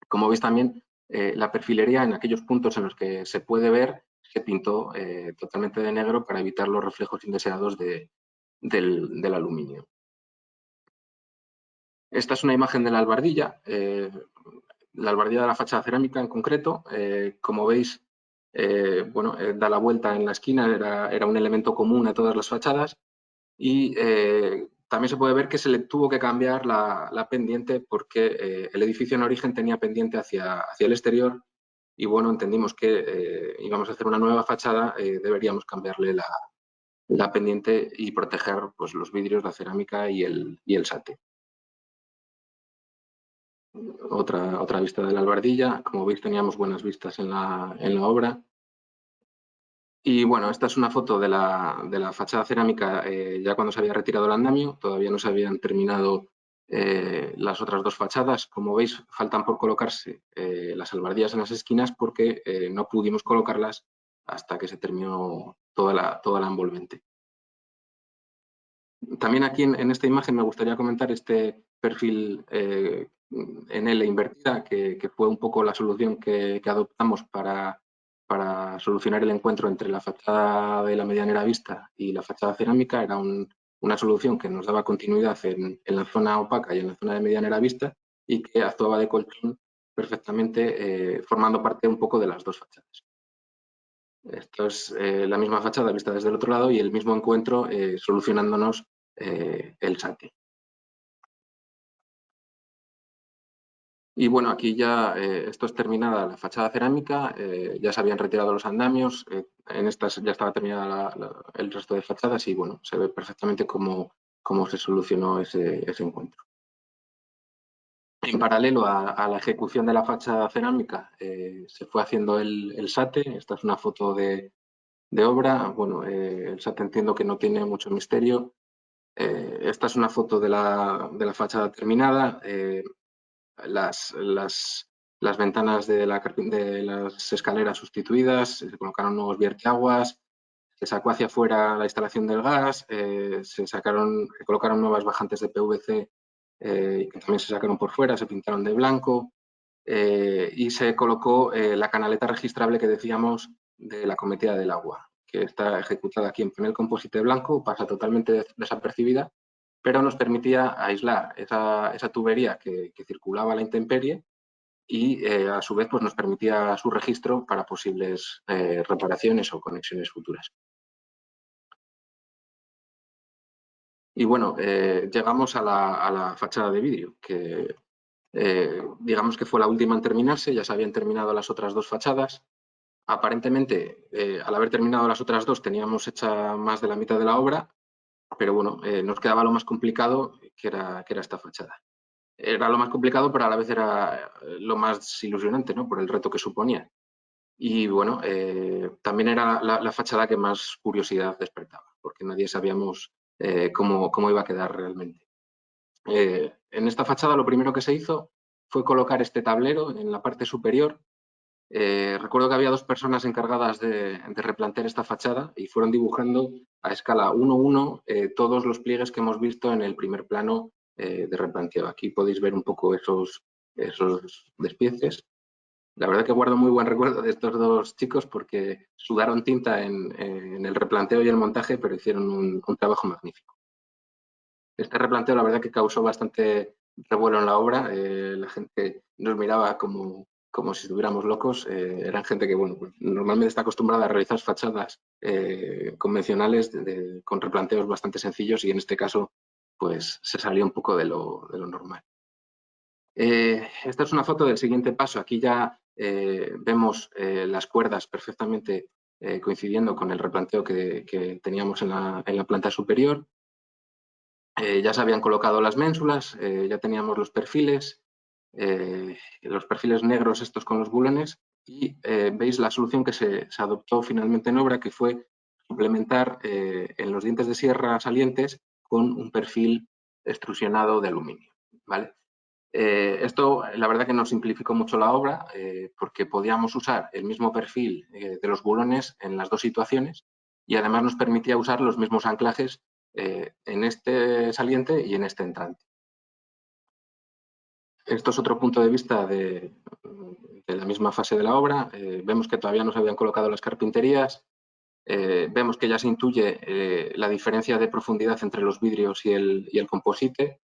Como veis también, la perfilería en aquellos puntos en los que se puede ver se pintó totalmente de negro para evitar los reflejos indeseados del aluminio. Esta es una imagen de la albardilla de la fachada cerámica en concreto. Como veis, bueno, da la vuelta en la esquina, era un elemento común a todas las fachadas y también se puede ver que se le tuvo que cambiar la pendiente porque el edificio en origen tenía pendiente hacia el exterior y bueno, entendimos que íbamos a hacer una nueva fachada, deberíamos cambiarle la pendiente y proteger pues, los vidrios, la cerámica y el sate. Otra vista de la albardilla. Como veis, teníamos buenas vistas en la obra. Y bueno, esta es una foto de la fachada cerámica ya cuando se había retirado el andamio. Todavía no se habían terminado las otras dos fachadas. Como veis, faltan por colocarse las albardillas en las esquinas porque no pudimos colocarlas hasta que se terminó toda la envolvente. También aquí en esta imagen me gustaría comentar este perfil en L invertida, que fue un poco la solución que adoptamos para para solucionar el encuentro entre la fachada de la medianera vista y la fachada cerámica. Era una solución que nos daba continuidad en la zona opaca y en la zona de medianera vista y que actuaba de colchón perfectamente, formando parte un poco de las dos fachadas. Esto es la misma fachada vista desde el otro lado y el mismo encuentro solucionándonos el SATE. Y bueno, aquí ya esto es terminada la fachada cerámica, ya se habían retirado los andamios, en estas ya estaba terminada el resto de fachadas y bueno, se ve perfectamente cómo se solucionó ese encuentro. En paralelo a la ejecución de la fachada cerámica se fue haciendo el SATE. Esta es una foto de obra. Bueno, el SATE entiendo que no tiene mucho misterio. Esta es una foto de la fachada terminada. Las ventanas de las escaleras sustituidas, se colocaron nuevos vierteaguas, se sacó hacia afuera la instalación del gas, se colocaron nuevas bajantes de PVC que también se sacaron por fuera, se pintaron de blanco y se colocó la canaleta registrable que decíamos de la cometida del agua, que está ejecutada aquí en panel composite blanco, pasa totalmente desapercibida, pero nos permitía aislar esa tubería que circulaba a la intemperie y a su vez pues, nos permitía su registro para posibles reparaciones o conexiones futuras. Y bueno, llegamos a la fachada de vidrio, que digamos que fue la última en terminarse, ya se habían terminado las otras dos fachadas. Aparentemente, al haber terminado las otras dos, teníamos hecha más de la mitad de la obra, pero bueno, nos quedaba lo más complicado, que era esta fachada. Era lo más complicado, pero a la vez era lo más ilusionante, ¿no? Por el reto que suponía. Y bueno, también era la fachada que más curiosidad despertaba, porque nadie sabíamos cómo iba a quedar realmente. En esta fachada lo primero que se hizo fue colocar este tablero en la parte superior. Recuerdo que había dos personas encargadas de replantear esta fachada y fueron dibujando a escala 1:1 todos los pliegues que hemos visto en el primer plano de replanteo. Aquí podéis ver un poco esos despieces. La verdad que guardo muy buen recuerdo de estos dos chicos porque sudaron tinta en el replanteo y el montaje, pero hicieron un trabajo magnífico. Este replanteo la verdad que causó bastante revuelo en la obra. La gente nos miraba como si estuviéramos locos. Eran gente que bueno, pues, normalmente está acostumbrada a realizar fachadas convencionales con replanteos bastante sencillos y en este caso pues se salió un poco de lo normal. Esta es una foto del siguiente paso. Aquí ya vemos las cuerdas perfectamente coincidiendo con el replanteo que teníamos en la planta superior. Ya se habían colocado las ménsulas, ya teníamos los perfiles negros estos con los bulones y veis la solución que se adoptó finalmente en obra, que fue implementar en los dientes de sierra salientes con un perfil extrusionado de aluminio. ¿Vale? Esto la verdad que nos simplificó mucho la obra porque podíamos usar el mismo perfil de los bulones en las dos situaciones y además nos permitía usar los mismos anclajes en este saliente y en este entrante. Esto es otro punto de vista de la misma fase de la obra. Vemos que todavía no se habían colocado las carpinterías. Vemos que ya se intuye la diferencia de profundidad entre los vidrios y el composite.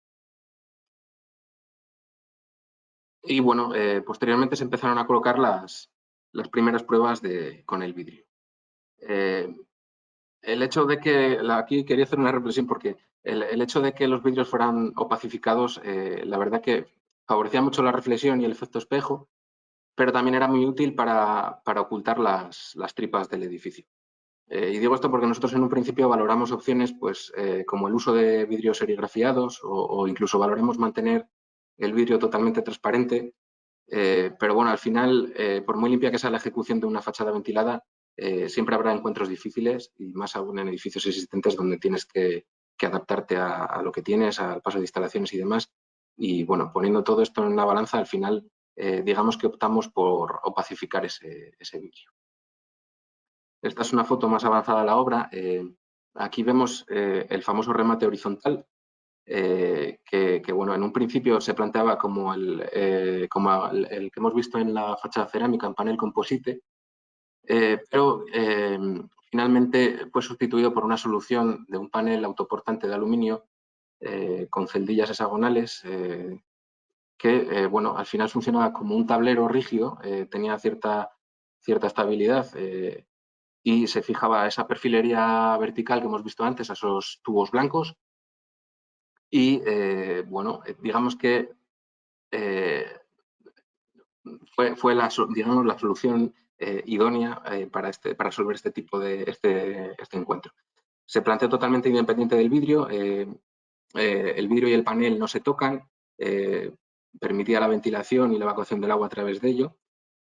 Y bueno, posteriormente se empezaron a colocar las primeras pruebas con el vidrio. El hecho de que, aquí quería hacer una reflexión porque el hecho de que los vidrios fueran opacificados, la verdad que favorecía mucho la reflexión y el efecto espejo, pero también era muy útil para ocultar las tripas del edificio. Y digo esto porque nosotros en un principio valoramos opciones pues, como el uso de vidrios serigrafiados o incluso valoramos mantener el vidrio totalmente transparente. Pero bueno, al final, por muy limpia que sea la ejecución de una fachada ventilada, siempre habrá encuentros difíciles y más aún en edificios existentes donde tienes que adaptarte a lo que tienes, al paso de instalaciones y demás. Y bueno, poniendo todo esto en la balanza, al final, digamos que optamos por opacificar ese vidrio. Esta es una foto más avanzada de la obra. Aquí vemos el famoso remate horizontal, que bueno, en un principio se planteaba como el que hemos visto en la fachada cerámica en panel composite, pero finalmente fue sustituido por una solución de un panel autoportante de aluminio con celdillas hexagonales que, bueno, al final funcionaba como un tablero rígido, tenía cierta estabilidad y se fijaba esa perfilería vertical que hemos visto antes, a esos tubos blancos. Y, bueno, digamos que fue la solución idónea para resolver este tipo de este encuentro. Se planteó totalmente independiente del vidrio. El vidrio y el panel no se tocan. Permitía la ventilación y la evacuación del agua a través de ello.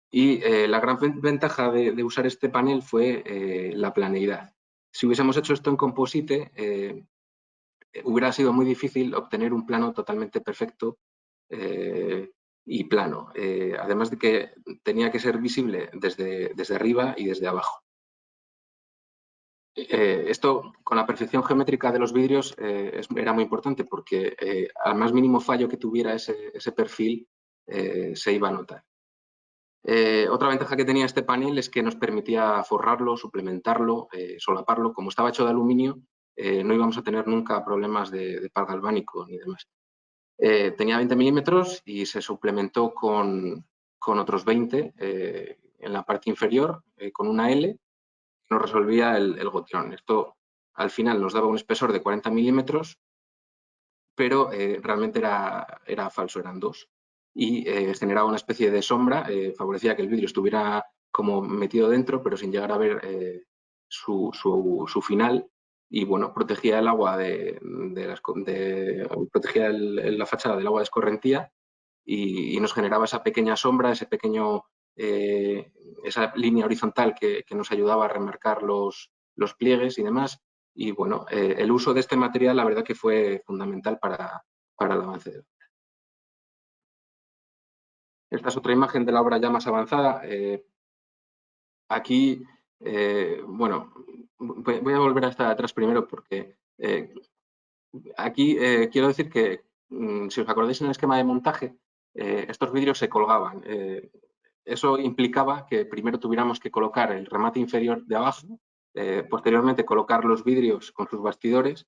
Y la gran ventaja de usar este panel fue la planeidad. Si hubiésemos hecho esto en composite, hubiera sido muy difícil obtener un plano totalmente perfecto y plano, además de que tenía que ser visible desde arriba y desde abajo. Esto, con la perfección geométrica de los vidrios, era muy importante porque al más mínimo fallo que tuviera ese perfil se iba a notar. Otra ventaja que tenía este panel es que nos permitía forrarlo, suplementarlo, solaparlo. Como estaba hecho de aluminio, no íbamos a tener nunca problemas de par galvánico ni demás. Tenía 20 milímetros y se suplementó con otros 20 en la parte inferior, con una L, que nos resolvía el goteón. Esto al final nos daba un espesor de 40 milímetros, pero realmente era falso, eran 2. Y generaba una especie de sombra, favorecía que el vidrio estuviera como metido dentro, pero sin llegar a ver su final. Y bueno, protegía el agua protegía la fachada del agua de escorrentía y nos generaba esa pequeña sombra, esa línea horizontal que nos ayudaba a remarcar los pliegues y demás. Y bueno, el uso de este material la verdad que fue fundamental para el avance de la obra. Esta es otra imagen de la obra ya más avanzada. Aquí, bueno, voy a volver hasta atrás primero porque aquí quiero decir que, si os acordáis en el esquema de montaje, estos vidrios se colgaban. Eso implicaba que primero tuviéramos que colocar el remate inferior de abajo, posteriormente colocar los vidrios con sus bastidores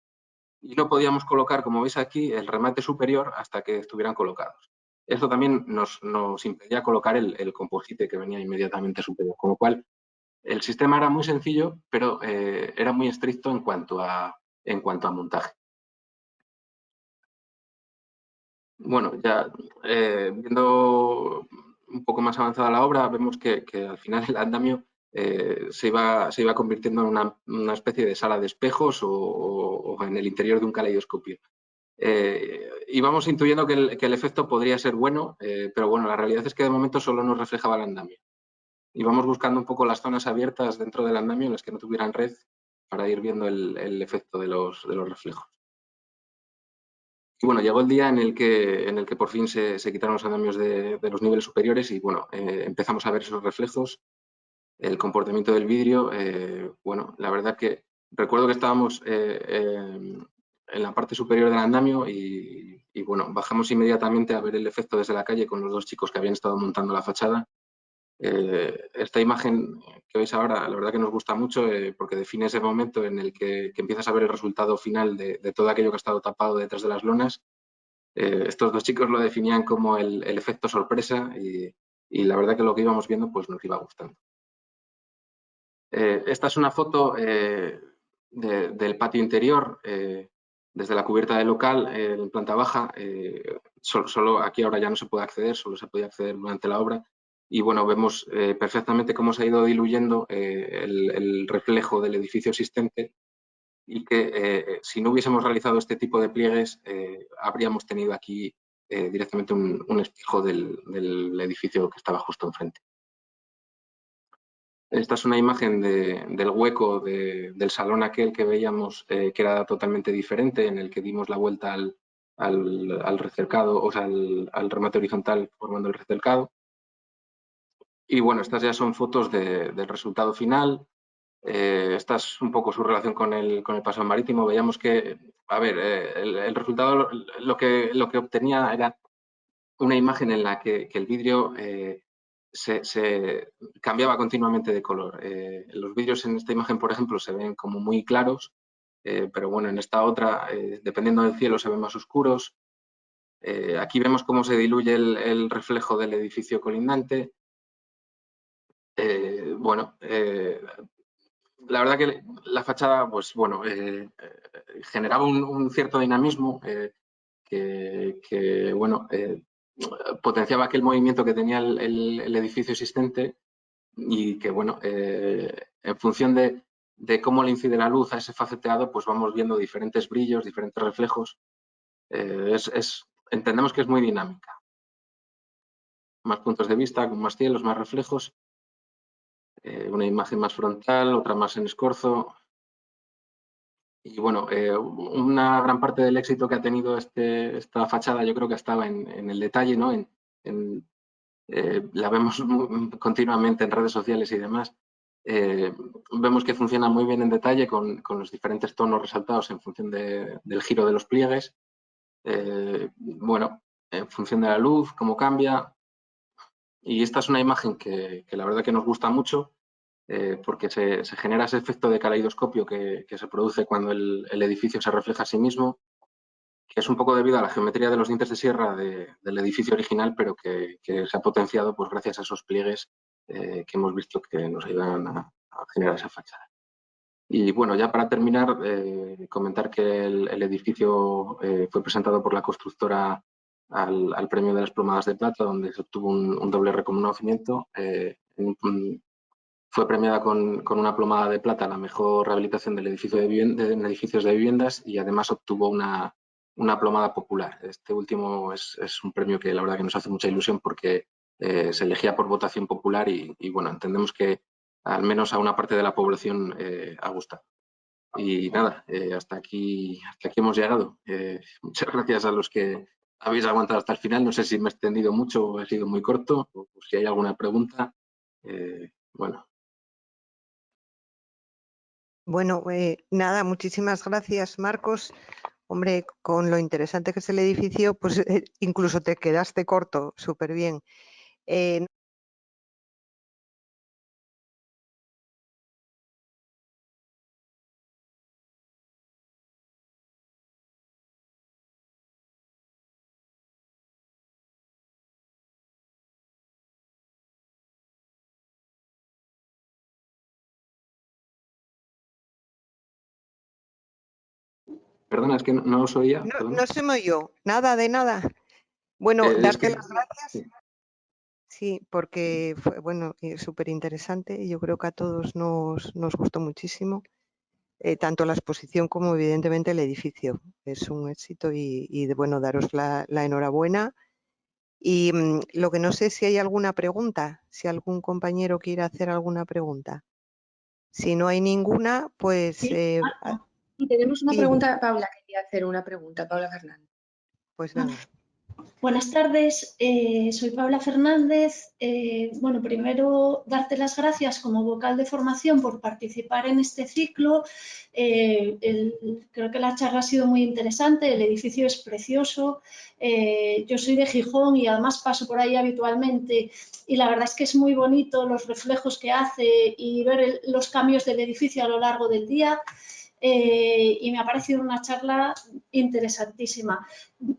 y no podíamos colocar, como veis aquí, el remate superior hasta que estuvieran colocados. Esto también nos impedía colocar el composite que venía inmediatamente superior, con lo cual el sistema era muy sencillo, pero era muy estricto en cuanto a montaje. Bueno, ya viendo un poco más avanzada la obra, vemos que al final el andamio se iba convirtiendo en una especie de sala de espejos o en el interior de un caleidoscopio. Íbamos intuyendo que el efecto podría ser bueno, pero bueno, la realidad es que de momento solo nos reflejaba el andamio. Íbamos buscando un poco las zonas abiertas dentro del andamio en las que no tuvieran red para ir viendo el efecto de los reflejos. Y bueno, llegó el día en el que por fin se quitaron los andamios de los niveles superiores y bueno, empezamos a ver esos reflejos, el comportamiento del vidrio. Bueno, la verdad que recuerdo que estábamos en la parte superior del andamio y bueno, bajamos inmediatamente a ver el efecto desde la calle con los 2 chicos que habían estado montando la fachada. Esta imagen que veis ahora, la verdad que nos gusta mucho porque define ese momento en el que empiezas a ver el resultado final de todo aquello que ha estado tapado detrás de las lonas. Estos 2 chicos lo definían como el efecto sorpresa y la verdad que lo que íbamos viendo pues nos iba gustando. Esta es una foto del patio interior desde la cubierta del local en planta baja. Solo aquí ahora ya no se puede acceder, solo se podía acceder durante la obra. Y bueno, vemos perfectamente cómo se ha ido diluyendo el reflejo del edificio existente y que si no hubiésemos realizado este tipo de pliegues habríamos tenido aquí directamente un espejo del edificio que estaba justo enfrente. Esta es una imagen del hueco del salón aquel que veíamos que era totalmente diferente, en el que dimos la vuelta al recercado, o sea, al remate horizontal formando el recercado. Y bueno, estas ya son fotos del resultado final. Esta es un poco su relación con el paseo marítimo. Veíamos que, a ver, el resultado, lo que obtenía era una imagen en la que el vidrio se cambiaba continuamente de color. Los vidrios en esta imagen, por ejemplo, se ven como muy claros, pero bueno, en esta otra, dependiendo del cielo, se ven más oscuros. Aquí vemos cómo se diluye el reflejo del edificio colindante. Bueno, la verdad que la fachada, pues bueno, generaba un cierto dinamismo que bueno, potenciaba aquel movimiento que tenía el edificio existente y que, bueno, en función de cómo le incide la luz a ese faceteado, pues vamos viendo diferentes brillos, diferentes reflejos. Entendemos que es muy dinámica. Más puntos de vista, con más cielos, más reflejos. Una imagen más frontal, otra más en escorzo. Y bueno, una gran parte del éxito que ha tenido esta fachada yo creo que estaba en el detalle, ¿no? La vemos continuamente en redes sociales y demás. Vemos que funciona muy bien en detalle con los diferentes tonos resaltados en función del giro de los pliegues. Bueno, en función de la luz, cómo cambia. Y esta es una imagen que la verdad que nos gusta mucho porque se genera ese efecto de caleidoscopio que se produce cuando el edificio se refleja a sí mismo, que es un poco debido a la geometría de los dientes de sierra del edificio original, pero que se ha potenciado pues, gracias a esos pliegues que hemos visto que nos ayudan a generar esa fachada. Y bueno, ya para terminar, comentar que el edificio fue presentado por la constructora al premio de las Plomadas de Plata, donde se obtuvo un doble reconocimiento. Fue premiada con una plomada de plata la mejor rehabilitación del edificio en edificios de viviendas y además obtuvo una plomada popular. Este último es un premio que la verdad que nos hace mucha ilusión porque se elegía por votación popular y bueno, entendemos que al menos a una parte de la población ha gustado. Y nada, hasta aquí hemos llegado. Muchas gracias a los que habéis aguantado hasta el final. No sé si me he extendido mucho o he sido muy corto o si hay alguna pregunta. Bueno. Bueno, nada, muchísimas gracias, Marcos. Hombre, con lo interesante que es el edificio, pues incluso te quedaste corto, súper bien. Perdona, es que no os oía. No se me oyó, nada de nada. Bueno, darte las gracias. Sí. Sí, porque fue, bueno, súper interesante y yo creo que a todos nos gustó muchísimo, tanto la exposición como evidentemente el edificio. Es un éxito y bueno, daros la enhorabuena. Y lo que no sé si hay alguna pregunta, si algún compañero quiere hacer alguna pregunta. Si no hay ninguna, pues... Sí, y tenemos una sí. pregunta, Paula quería hacer una pregunta, Paula Fernández. Pues venga. Buenas tardes, soy Paula Fernández. Bueno, primero darte las gracias como vocal de formación por participar en este ciclo. Creo que la charla ha sido muy interesante, el edificio es precioso. Yo soy de Gijón y además paso por ahí habitualmente y la verdad es que es muy bonito los reflejos que hace y ver los cambios del edificio a lo largo del día. Y me ha parecido una charla interesantísima.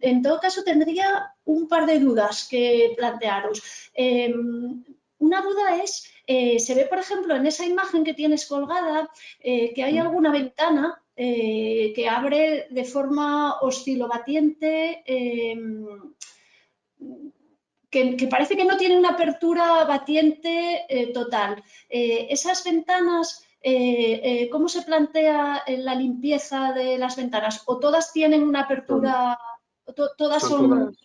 En todo caso, tendría un par de dudas que plantearos. Una duda es, se ve, por ejemplo, en esa imagen que tienes colgada, que hay alguna ventana que abre de forma oscilobatiente, que parece que no tiene una apertura batiente total. Esas ventanas... ¿cómo se plantea la limpieza de las ventanas? ¿O todas tienen una apertura? ¿Todas son...?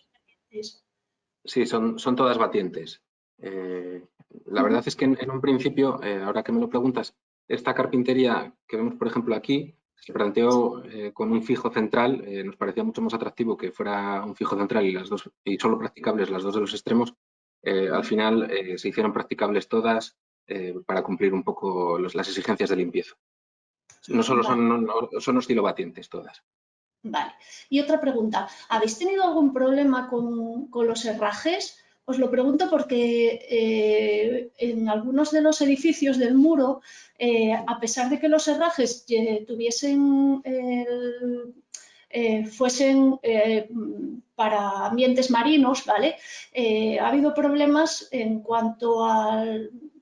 Sí, son todas batientes. La verdad es que en un principio, ahora que me lo preguntas, esta carpintería que vemos, por ejemplo, aquí, se planteó con un fijo central. Nos parecía mucho más atractivo que fuera un fijo central y solo practicables las dos de los extremos. Al final se hicieron practicables todas para cumplir un poco las exigencias de limpieza. No solo son oscilobatientes todas. Vale. Y otra pregunta, ¿habéis tenido algún problema con los herrajes? Os lo pregunto porque en algunos de los edificios del muro, a pesar de que los herrajes tuviesen fuesen para ambientes marinos, ¿vale? Ha habido problemas en cuanto a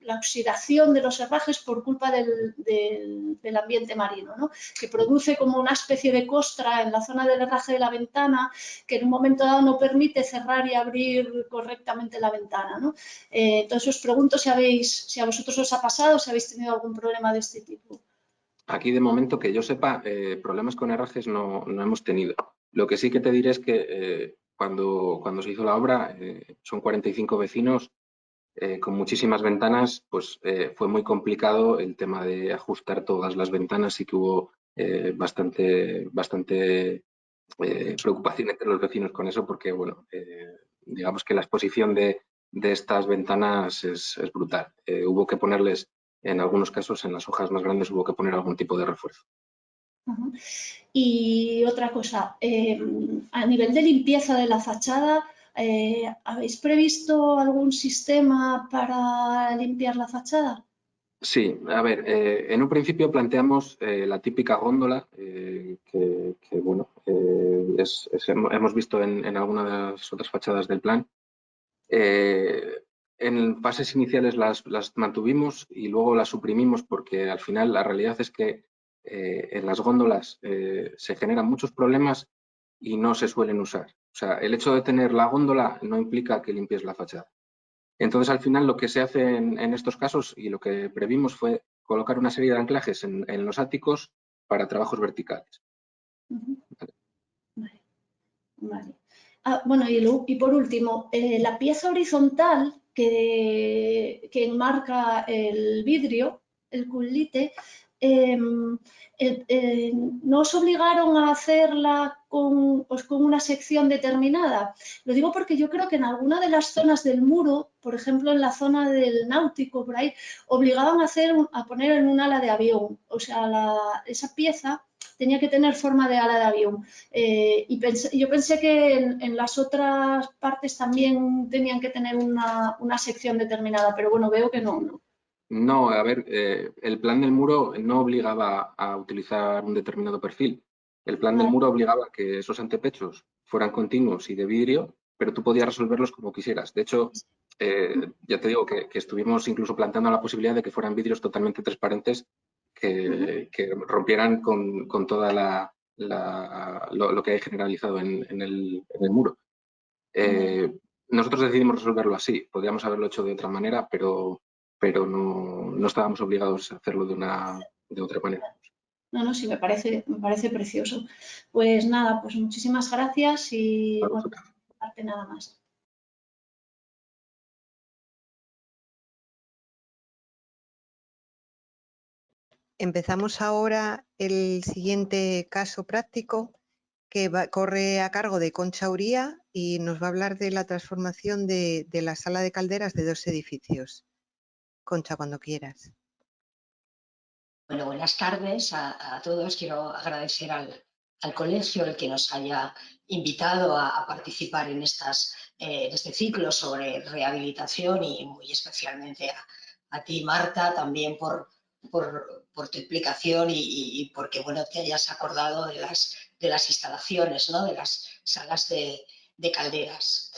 la oxidación de los herrajes por culpa del ambiente marino, ¿no? Que produce como una especie de costra en la zona del herraje de la ventana que en un momento dado no permite cerrar y abrir correctamente la ventana, ¿no? Entonces os pregunto si a vosotros os ha pasado, si habéis tenido algún problema de este tipo. Aquí, de momento, que yo sepa, problemas con herrajes no hemos tenido. Lo que sí que te diré es que cuando se hizo la obra, son 45 vecinos con muchísimas ventanas, pues fue muy complicado el tema de ajustar todas las ventanas y que hubo bastante preocupación entre los vecinos con eso porque, bueno, digamos que la exposición de estas ventanas es brutal. Hubo que ponerles, en algunos casos, en las hojas más grandes, hubo que poner algún tipo de refuerzo. Uh-huh. Y otra cosa, a nivel de limpieza de la fachada, ¿habéis previsto algún sistema para limpiar la fachada? Sí, a ver, en un principio planteamos la típica góndola que bueno, hemos visto en algunas de las otras fachadas del plan. En fases iniciales las mantuvimos y luego las suprimimos porque al final la realidad es que en las góndolas se generan muchos problemas y no se suelen usar. O sea, el hecho de tener la góndola no implica que limpies la fachada. Entonces, al final, lo que se hace en estos casos y lo que previmos fue colocar una serie de anclajes en los áticos para trabajos verticales. Uh-huh. Vale. Vale. Bueno, y por último, la pieza horizontal que enmarca el vidrio, el culite, ¿no os obligaron a hacerla con una sección determinada? Lo digo porque yo creo que en alguna de las zonas del muro, por ejemplo en la zona del náutico, por ahí, obligaban a poner en un ala de avión. O sea, esa pieza tenía que tener forma de ala de avión. Yo pensé que en las otras partes también tenían que tener una sección determinada, pero bueno, veo que no. No, a ver, el plan del muro no obligaba a utilizar un determinado perfil. El plan del muro obligaba a que esos antepechos fueran continuos y de vidrio, pero tú podías resolverlos como quisieras. De hecho, ya te digo que estuvimos incluso planteando la posibilidad de que fueran vidrios totalmente transparentes que rompieran con toda lo que hay generalizado en el muro. Nosotros decidimos resolverlo así. Podríamos haberlo hecho de otra manera, pero no estábamos obligados a hacerlo de otra manera. No, sí, me parece precioso. Pues nada, pues muchísimas gracias y bueno, parte nada más. Empezamos ahora el siguiente caso práctico que corre a cargo de Concha Uría y nos va a hablar de la transformación de la sala de calderas de 2 edificios. Concha, cuando quieras. Bueno, buenas tardes a todos. Quiero agradecer al colegio el que nos haya invitado a participar en este ciclo sobre rehabilitación y muy especialmente a ti, Marta, también por tu implicación y porque bueno, te hayas acordado de las instalaciones, ¿no? De las salas de calderas.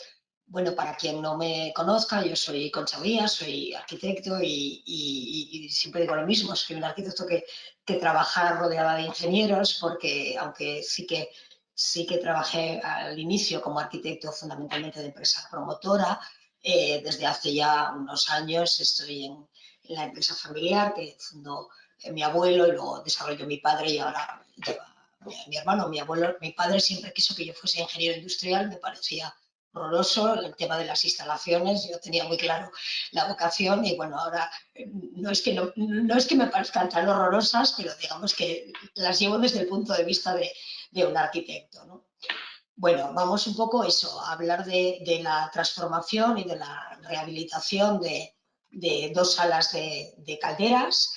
Bueno, para quien no me conozca, yo soy Concha Uría, soy arquitecto y siempre digo lo mismo, soy un arquitecto que trabaja rodeada de ingenieros porque aunque sí que trabajé al inicio como arquitecto fundamentalmente de empresa promotora, desde hace ya unos años estoy en la empresa familiar que fundó mi abuelo y luego desarrolló mi padre y ahora lleva mi hermano. Mi padre siempre quiso que yo fuese ingeniero industrial, me parecía horroroso el tema de las instalaciones. Yo tenía muy claro la vocación y bueno, ahora no es que me parezcan tan horrorosas, pero digamos que las llevo desde el punto de vista de un arquitecto, ¿no? Bueno, vamos un poco a hablar de la transformación y de la rehabilitación de 2 salas de calderas.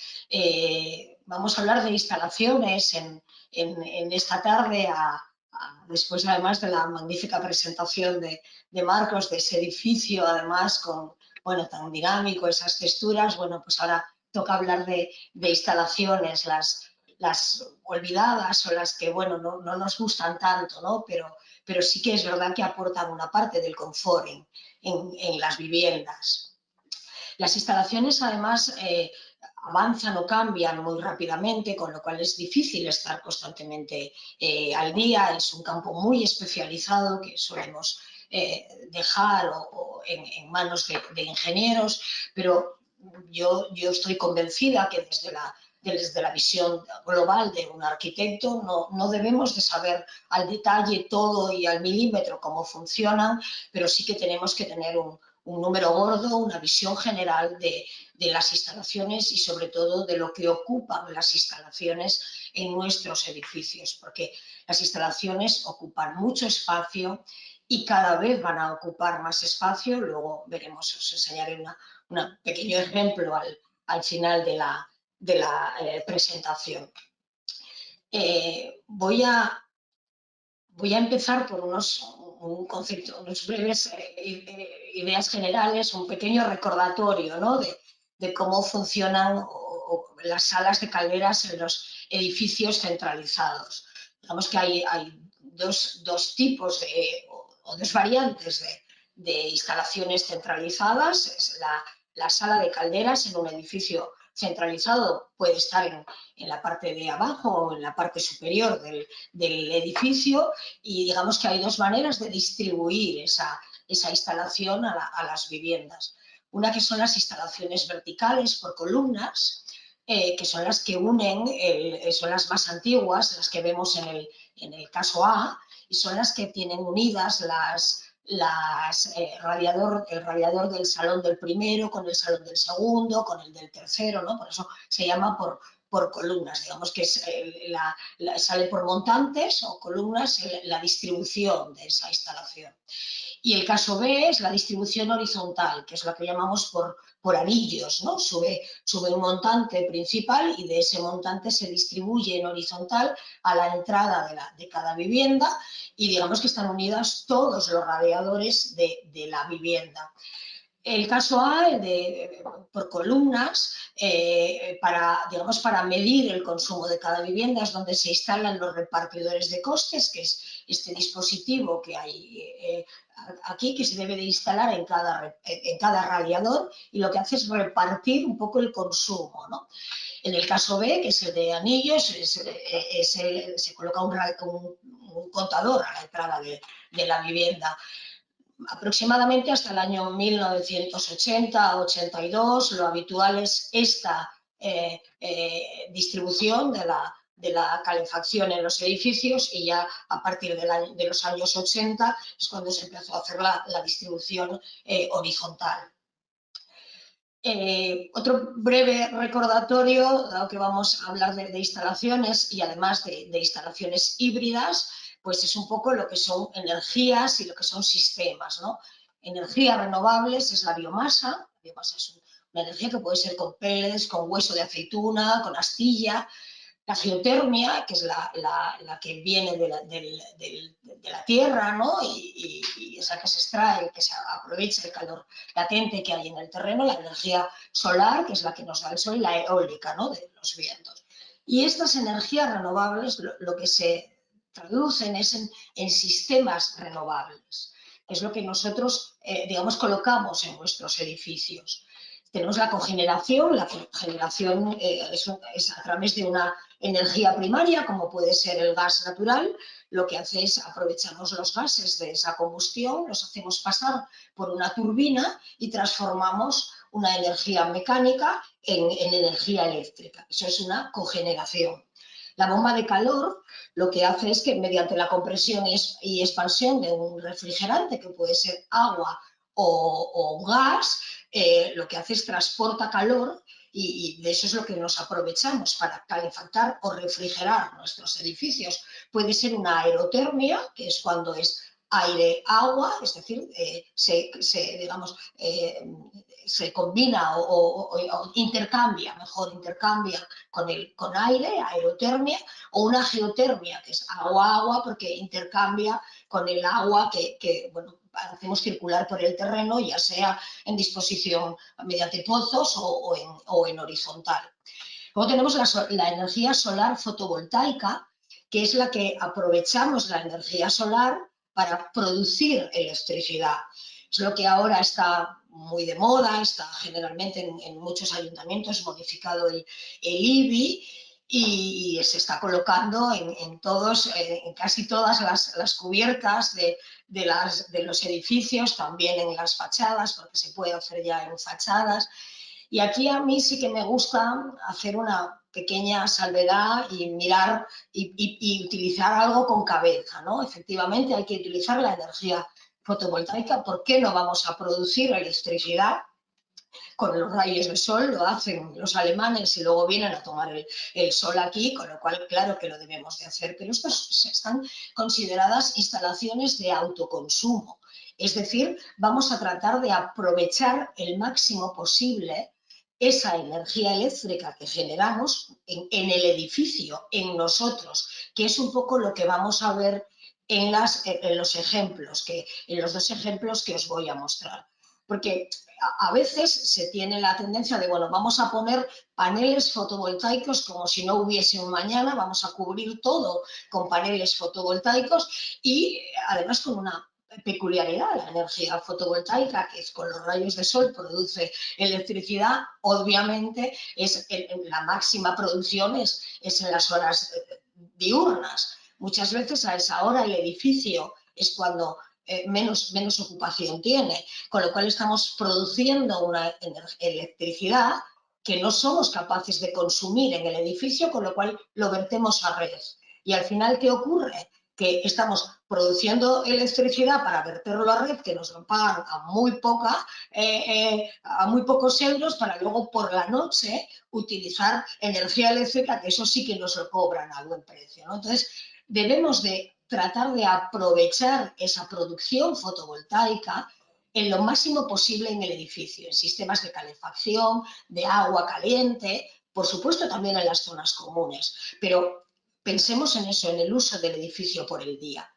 Vamos a hablar de instalaciones en esta tarde después además de la magnífica presentación de Marcos, de ese edificio, además con, bueno, tan dinámico, esas texturas, bueno, pues ahora toca hablar de instalaciones, las olvidadas o las que, bueno, no nos gustan tanto, ¿no? Pero sí que es verdad que aportan una parte del confort en las viviendas. Las instalaciones, además, avanzan o cambian muy rápidamente, con lo cual es difícil estar constantemente al día. Es un campo muy especializado que solemos dejar en manos de ingenieros, pero yo estoy convencida que desde la visión global de un arquitecto no debemos de saber al detalle todo y al milímetro cómo funcionan, pero sí que tenemos que tener un número gordo, una visión general de las instalaciones y sobre todo de lo que ocupan las instalaciones en nuestros edificios, porque las instalaciones ocupan mucho espacio y cada vez van a ocupar más espacio. Luego veremos, os enseñaré un pequeño ejemplo al final de la presentación. Voy a empezar por unos breves ideas generales, un pequeño recordatorio, ¿no? de cómo funcionan las salas de calderas en los edificios centralizados. Digamos que hay dos tipos o dos variantes de instalaciones centralizadas. Es la sala de calderas en un edificio centralizado, puede estar en la parte de abajo o en la parte superior del edificio, y digamos que hay dos maneras de distribuir esa instalación a las viviendas. Una que son las instalaciones verticales por columnas, que son las que unen, son las más antiguas, las que vemos en el caso A, y son las que tienen unidas el radiador del salón del primero con el salón del segundo, con el del tercero, ¿no? Por eso se llama por columnas, digamos que sale por montantes o columnas la distribución de esa instalación. Y el caso B es la distribución horizontal, que es la que llamamos por anillos, ¿no? Sube un montante principal y de ese montante se distribuye en horizontal a la entrada de cada vivienda, y digamos que están unidos todos los radiadores de la vivienda. El caso A, por columnas, para medir el consumo de cada vivienda, es donde se instalan los repartidores de costes, que es este dispositivo que hay aquí, que se debe de instalar en cada radiador, y lo que hace es repartir un poco el consumo, ¿no? En el caso B, que es el de anillos, se coloca un contador a la entrada de la vivienda. Aproximadamente hasta el año 1980-82, lo habitual es esta distribución de la calefacción en los edificios, y ya a partir de los años 80 es cuando se empezó a hacer la distribución horizontal. Otro breve recordatorio, dado que vamos a hablar de instalaciones y además de instalaciones híbridas, pues es un poco lo que son energías y lo que son sistemas, ¿no? Energías renovables es la biomasa. La biomasa es una energía que puede ser con pellets, con hueso de aceituna, con astilla. La geotermia, que es la que viene de la tierra, ¿no? Y esa que se extrae, que se aprovecha el calor latente que hay en el terreno. La energía solar, que es la que nos da el sol, y la eólica, ¿no? De los vientos. Y estas energías renovables lo que se traducen es en sistemas renovables, que es lo que nosotros, digamos, colocamos en nuestros edificios. Tenemos la cogeneración. La cogeneración es a través de una energía primaria, como puede ser el gas natural. Lo que hace es aprovechamos los gases de esa combustión, los hacemos pasar por una turbina y transformamos una energía mecánica en energía eléctrica. Eso es una cogeneración. La bomba de calor lo que hace es que mediante la compresión y expansión de un refrigerante, que puede ser agua o gas, lo que hace es transporta calor, y de eso es lo que nos aprovechamos para calefactar o refrigerar nuestros edificios. Puede ser una aerotermia, que es cuando es aire-agua, es decir, se combina o intercambia con aire, aerotermia, o una geotermia, que es agua-agua, porque intercambia con el agua que bueno, hacemos circular por el terreno, ya sea en disposición mediante pozos o en horizontal. Luego tenemos la energía solar fotovoltaica, que es la que aprovechamos la energía solar para producir electricidad. Es lo que ahora está muy de moda, está generalmente en muchos ayuntamientos modificado el IBI y se está colocando en casi todas las cubiertas de los edificios, también en las fachadas, porque se puede hacer ya en fachadas. Y aquí a mí sí que me gusta hacer una pequeña salvedad y mirar y utilizar algo con cabeza, ¿no? Efectivamente hay que utilizar la energía fotovoltaica. ¿Por qué no vamos a producir electricidad con los rayos de sol? Lo hacen los alemanes y luego vienen a tomar el sol aquí, con lo cual claro que lo debemos de hacer. Pero estas están consideradas instalaciones de autoconsumo. Es decir, vamos a tratar de aprovechar el máximo posible esa energía eléctrica que generamos en el edificio, en nosotros, que es un poco lo que vamos a ver en los ejemplos, en los dos ejemplos que os voy a mostrar. Porque a veces se tiene la tendencia de, bueno, vamos a poner paneles fotovoltaicos como si no hubiese un mañana, vamos a cubrir todo con paneles fotovoltaicos y además con una peculiaridad, la energía fotovoltaica, que es con los rayos de sol produce electricidad, obviamente la máxima producción es en las horas diurnas. Muchas veces a esa hora el edificio es cuando menos ocupación tiene, con lo cual estamos produciendo una electricidad que no somos capaces de consumir en el edificio, con lo cual lo vertemos a red. Y al final, ¿qué ocurre? Que estamos produciendo electricidad para verterlo a red, que nos lo pagan a muy pocos euros, para luego por la noche utilizar energía eléctrica, que eso sí que nos lo cobran a buen precio, ¿no? Entonces, debemos de tratar de aprovechar esa producción fotovoltaica en lo máximo posible en el edificio, en sistemas de calefacción, de agua caliente, por supuesto también en las zonas comunes, pero pensemos en eso, en el uso del edificio por el día.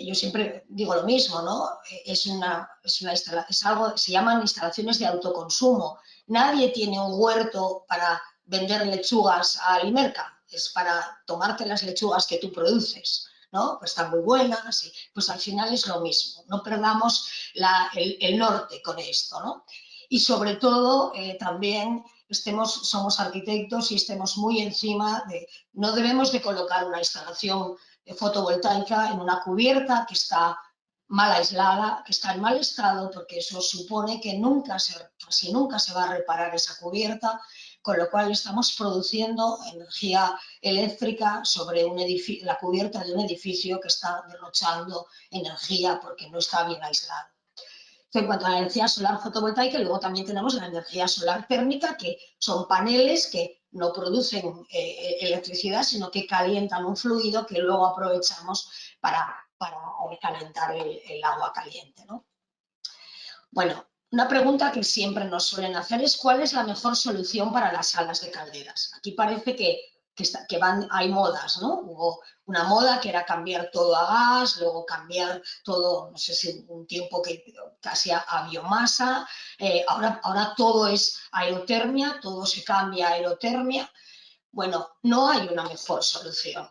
Yo siempre digo lo mismo, ¿no? Se llaman instalaciones de autoconsumo. Nadie tiene un huerto para vender lechugas a Alimerca, es para tomarte las lechugas que tú produces, ¿no? Pues están muy buenas, pues al final es lo mismo. No perdamos el norte con esto, ¿no? Y sobre todo también somos arquitectos y estemos muy encima de, no debemos de colocar una instalación fotovoltaica en una cubierta que está mal aislada, que está en mal estado, porque eso supone que casi nunca se va a reparar esa cubierta, con lo cual estamos produciendo energía eléctrica sobre la cubierta de un edificio que está derrochando energía porque no está bien aislado. En cuanto a la energía solar fotovoltaica, luego también tenemos la energía solar térmica, que son paneles que no producen electricidad, sino que calientan un fluido que luego aprovechamos para calentar el agua caliente, ¿no? Bueno, una pregunta que siempre nos suelen hacer es ¿cuál es la mejor solución para las salas de calderas? Aquí parece que hay modas, ¿no? Hubo una moda que era cambiar todo a gas, luego cambiar todo, no sé si un tiempo que casi a biomasa, ahora todo es aerotermia, todo se cambia a aerotermia. Bueno, no hay una mejor solución.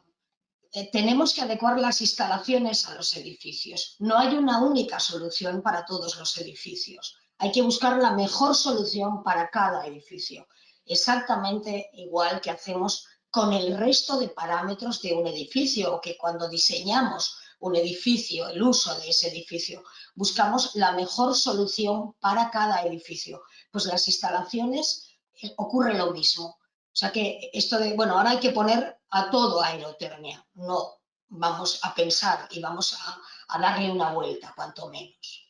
Tenemos que adecuar las instalaciones a los edificios. No hay una única solución para todos los edificios. Hay que buscar la mejor solución para cada edificio. Exactamente igual que hacemos con el resto de parámetros de un edificio, o que cuando diseñamos un edificio, el uso de ese edificio, buscamos la mejor solución para cada edificio. Pues las instalaciones ocurre lo mismo. O sea que esto de, bueno, ahora hay que poner a todo aerotermia. No, vamos a pensar y vamos a darle una vuelta, cuanto menos.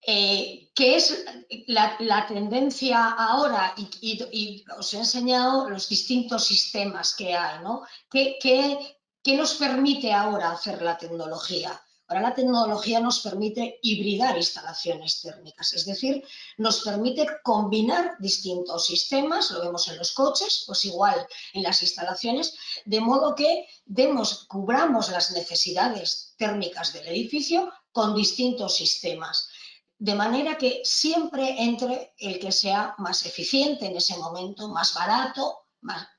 ¿Qué es la tendencia ahora? Y os he enseñado los distintos sistemas que hay, ¿no? ¿Qué nos permite ahora hacer la tecnología? Ahora la tecnología nos permite hibridar instalaciones térmicas, es decir, nos permite combinar distintos sistemas, lo vemos en los coches, pues igual en las instalaciones, de modo que cubramos las necesidades térmicas del edificio con distintos sistemas. De manera que siempre entre el que sea más eficiente en ese momento, más barato,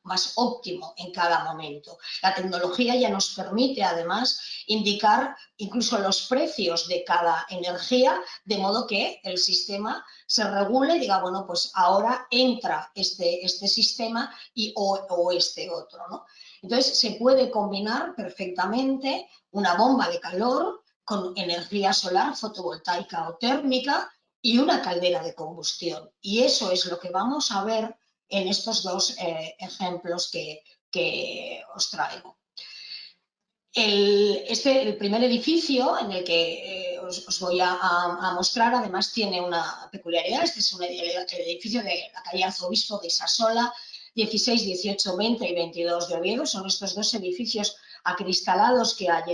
más óptimo en cada momento. La tecnología ya nos permite además indicar incluso los precios de cada energía, de modo que el sistema se regule y diga, bueno, pues ahora entra este sistema o este otro, ¿no? Entonces se puede combinar perfectamente una bomba de calor con energía solar, fotovoltaica o térmica y una caldera de combustión. Y eso es lo que vamos a ver en estos dos ejemplos que os traigo. El primer edificio en el que os voy a mostrar, además tiene una peculiaridad. Este es el edificio de la calle Arzobispo de Isasola, 16, 18, 20 y 22 de Oviedo. Son estos dos edificios acristalados que hay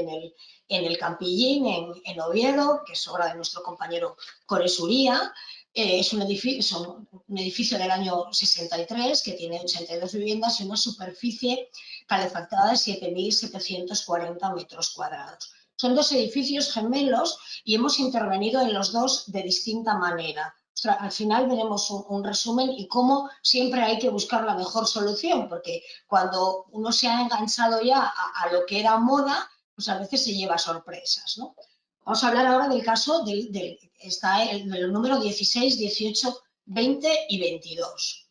en el Campillín, en Oviedo, que es obra de nuestro compañero Cores Uría. Es un edificio del año 63 que tiene 82 viviendas y una superficie calefactada de 7.740 metros cuadrados. Son dos edificios gemelos y hemos intervenido en los dos de distinta manera. O sea, al final veremos un resumen y cómo siempre hay que buscar la mejor solución, porque cuando uno se ha enganchado ya a lo que era moda, pues a veces se lleva sorpresas, ¿no? Vamos a hablar ahora del caso del número 16, 18, 20 y 22.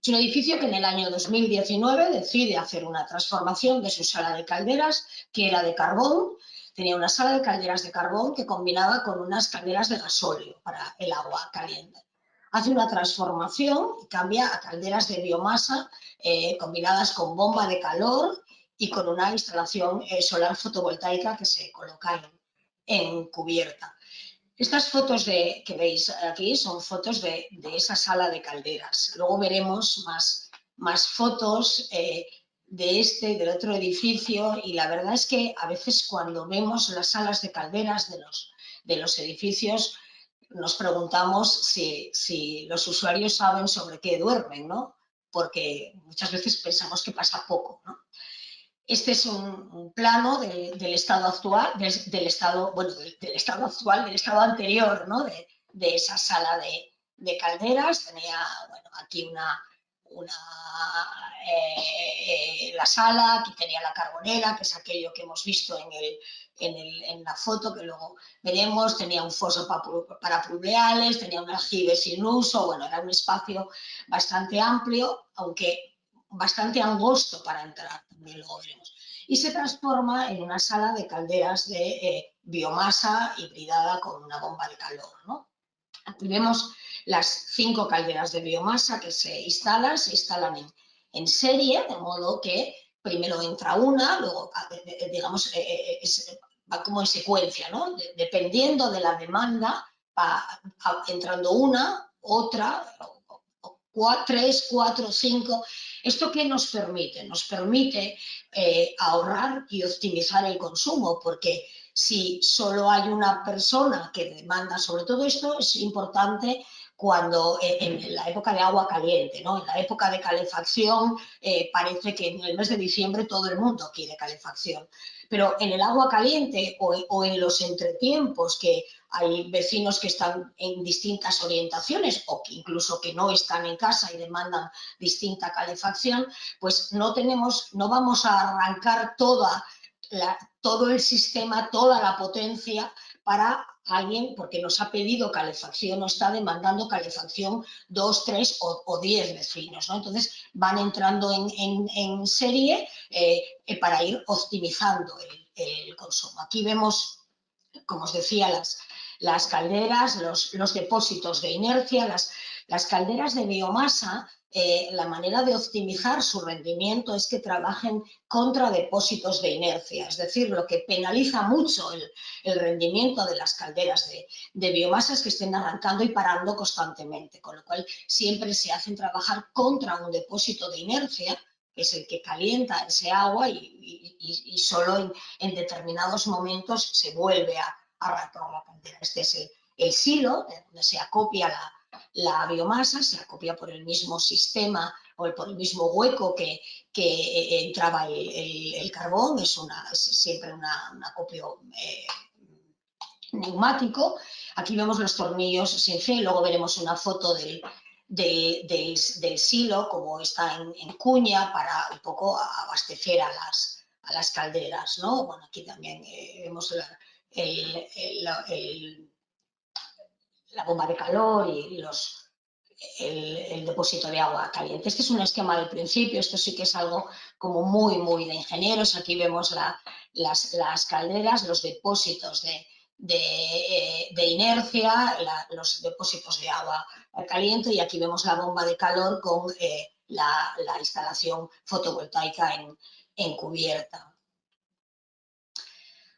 Es un edificio que en el año 2019 decide hacer una transformación de su sala de calderas, que era de carbón. Tenía una sala de calderas de carbón que combinaba con unas calderas de gasóleo para el agua caliente. Hace una transformación y cambia a calderas de biomasa combinadas con bomba de calor y con una instalación solar fotovoltaica que se coloca en cubierta. Estas fotos que veis aquí son fotos de esa sala de calderas. Luego veremos más fotos del otro edificio, y la verdad es que a veces cuando vemos las salas de calderas de los edificios nos preguntamos si los usuarios saben sobre qué duermen, ¿no? Porque muchas veces pensamos que pasa poco, ¿no? Este es un plano del estado actual, del estado anterior, ¿no? de esa sala de calderas. Tenía, bueno, aquí la sala, aquí tenía la carbonera, que es aquello que hemos visto en la foto que luego veremos. Tenía un foso para pluviales, tenía un aljibe sin uso. Bueno, era un espacio bastante amplio, aunque bastante angosto para entrar, también luego veremos. Y se transforma en una sala de calderas de biomasa hibridada con una bomba de calor, ¿no? Aquí vemos las 5 calderas de biomasa que se instalan en serie, de modo que primero entra una, luego, digamos, va como en secuencia, ¿no? Dependiendo de la demanda, va entrando una, otra, 3, 4, 5. ¿Esto qué nos permite? Nos permite ahorrar y optimizar el consumo, porque si solo hay una persona que demanda, sobre todo esto es importante cuando en la época de agua caliente, ¿no? En la época de calefacción parece que en el mes de diciembre todo el mundo quiere calefacción, pero en el agua caliente o en los entretiempos, que hay vecinos que están en distintas orientaciones o que incluso que no están en casa y demandan distinta calefacción, pues no vamos a arrancar todo el sistema, toda la potencia para alguien porque nos ha pedido calefacción o está demandando calefacción 2, 3 o 10 vecinos, ¿no? Entonces van entrando en serie para ir optimizando el consumo. Aquí vemos, como os decía, las calderas, los depósitos de inercia, las calderas de biomasa. La manera de optimizar su rendimiento es que trabajen contra depósitos de inercia, es decir, lo que penaliza mucho el rendimiento de las calderas de biomasa es que estén arrancando y parando constantemente, con lo cual siempre se hacen trabajar contra un depósito de inercia es el que calienta ese agua y solo en determinados momentos se vuelve a arrancar la caldera. Este es el silo, donde se acopia la biomasa, se acopia por el mismo sistema o por el mismo hueco que entraba el carbón, es siempre un acopio neumático. Aquí vemos los tornillos sin fin, luego veremos una foto del silo, como está en cuña, para un poco abastecer a las calderas, ¿no? Bueno, aquí también vemos la bomba de calor y el depósito de agua caliente. Este es un esquema del principio, esto sí que es algo como muy de ingenieros. Aquí vemos las calderas, los depósitos de inercia, los depósitos de agua caliente, y aquí vemos la bomba de calor con la instalación fotovoltaica en cubierta.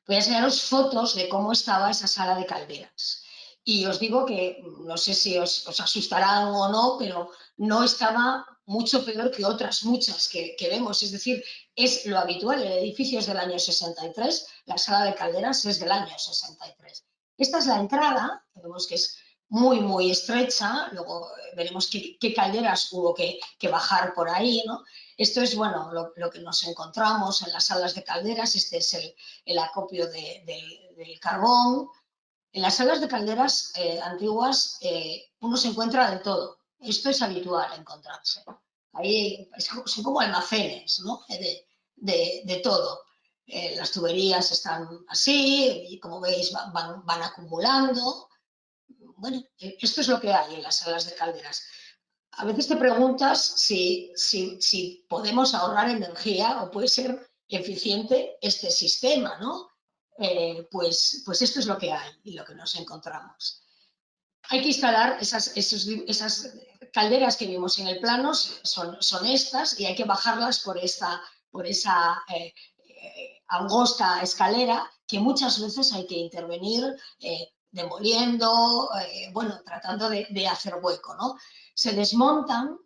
Voy a enseñaros fotos de cómo estaba esa sala de calderas. Y os digo que, no sé si os asustarán o no, pero no estaba mucho peor que otras muchas que vemos. Es decir, es lo habitual. El edificio es del año 63, la sala de calderas es del año 63. Esta es la entrada, vemos que es muy estrecha. Luego veremos qué calderas hubo que bajar por ahí, ¿no? Esto es, bueno, lo que nos encontramos en las salas de calderas. Este es el acopio del carbón. En las salas de calderas antiguas uno se encuentra de todo. Esto es habitual encontrarse. Ahí son como almacenes, ¿no? de todo. Las tuberías están así y, como veis, van acumulando. Bueno, esto es lo que hay en las salas de calderas. A veces te preguntas si podemos ahorrar energía o puede ser eficiente este sistema, ¿no? Pues esto es lo que hay y lo que nos encontramos. Hay que instalar esas calderas que vimos en el plano, son estas, y hay que bajarlas por esa angosta escalera, que muchas veces hay que intervenir demoliendo, bueno, tratando de hacer hueco, ¿no? Se desmontan,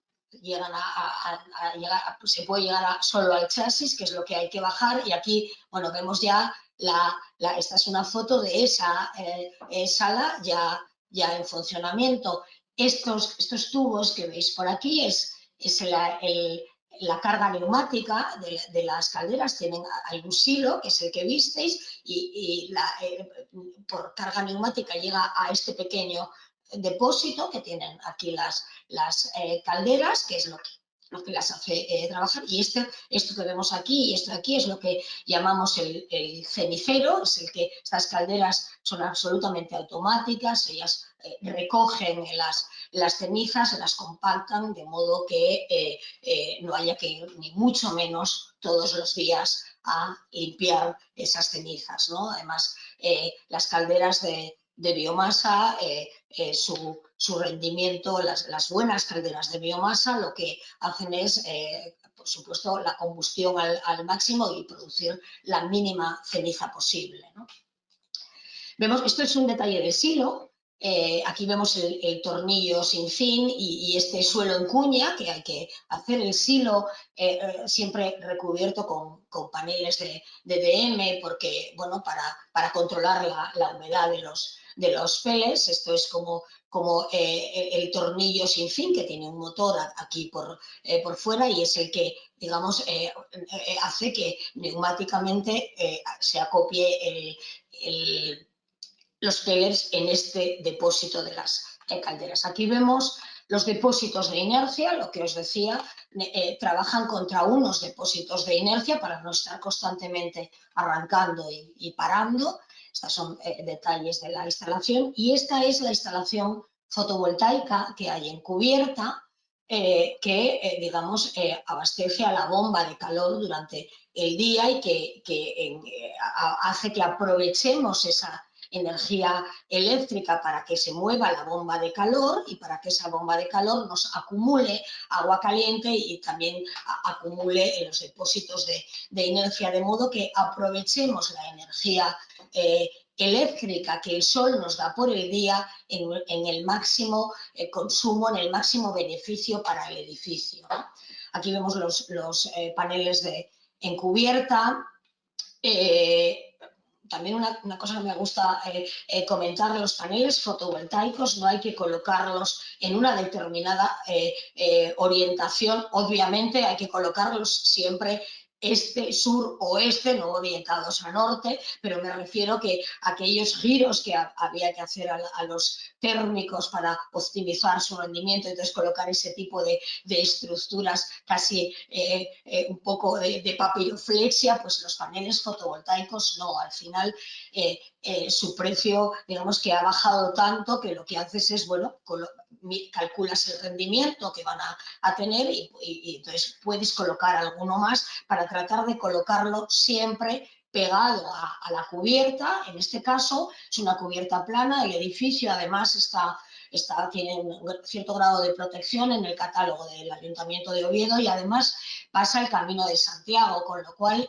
se puede llegar solo al chasis, que es lo que hay que bajar, y aquí, bueno, vemos ya esta es una foto de esa sala ya en funcionamiento. Estos tubos que veis por aquí es la carga neumática de las calderas. Hay un silo, que es el que visteis, y por carga neumática llega a este pequeño depósito que tienen aquí las calderas, que es lo que las hace trabajar. Y esto que vemos aquí y esto de aquí es lo que llamamos el cenicero. Es el que estas calderas son absolutamente automáticas, ellas recogen las cenizas, se las compactan, de modo que no haya que ir ni mucho menos todos los días a limpiar esas cenizas, ¿no? Además, las calderas de biomasa, su rendimiento, las buenas calderas de biomasa, lo que hacen es, por supuesto, la combustión al máximo y producir la mínima ceniza posible, ¿no? Vemos, esto es un detalle del silo. Aquí vemos el tornillo sin fin y este suelo en cuña, que hay que hacer el silo siempre recubierto con paneles de DM, porque, bueno, para controlar la humedad de los peles. Esto es como el tornillo sin fin, que tiene un motor aquí por fuera, y es el que, digamos, hace que neumáticamente se acopie los pellets en este depósito de las calderas. Aquí vemos los depósitos de inercia, lo que os decía, trabajan contra unos depósitos de inercia para no estar constantemente arrancando y parando. Estos son detalles de la instalación, y esta es la instalación fotovoltaica que hay en cubierta, que digamos, abastece a la bomba de calor durante el día y que hace que aprovechemos esa energía eléctrica para que se mueva la bomba de calor y para que esa bomba de calor nos acumule agua caliente y también acumule en los depósitos de inercia, de modo que aprovechemos la energía eléctrica que el sol nos da por el día en el máximo consumo, en el máximo beneficio para el edificio, ¿no? Aquí vemos los paneles en cubierta. También una cosa que me gusta comentar de los paneles fotovoltaicos, no hay que colocarlos en una determinada orientación. Obviamente hay que colocarlos siempre este, sur, oeste, no orientados a norte, pero me refiero que aquellos giros que había que hacer a los térmicos para optimizar su rendimiento, entonces colocar ese tipo de estructuras casi un poco de papiroflexia, pues los paneles fotovoltaicos no, al final su precio, digamos que ha bajado tanto que lo que haces es, bueno, calculas el rendimiento que van a tener y entonces puedes colocar alguno más para tratar de colocarlo siempre pegado a la cubierta. En este caso es una cubierta plana, el edificio además tiene un cierto grado de protección en el catálogo del Ayuntamiento de Oviedo y además pasa el Camino de Santiago, con lo cual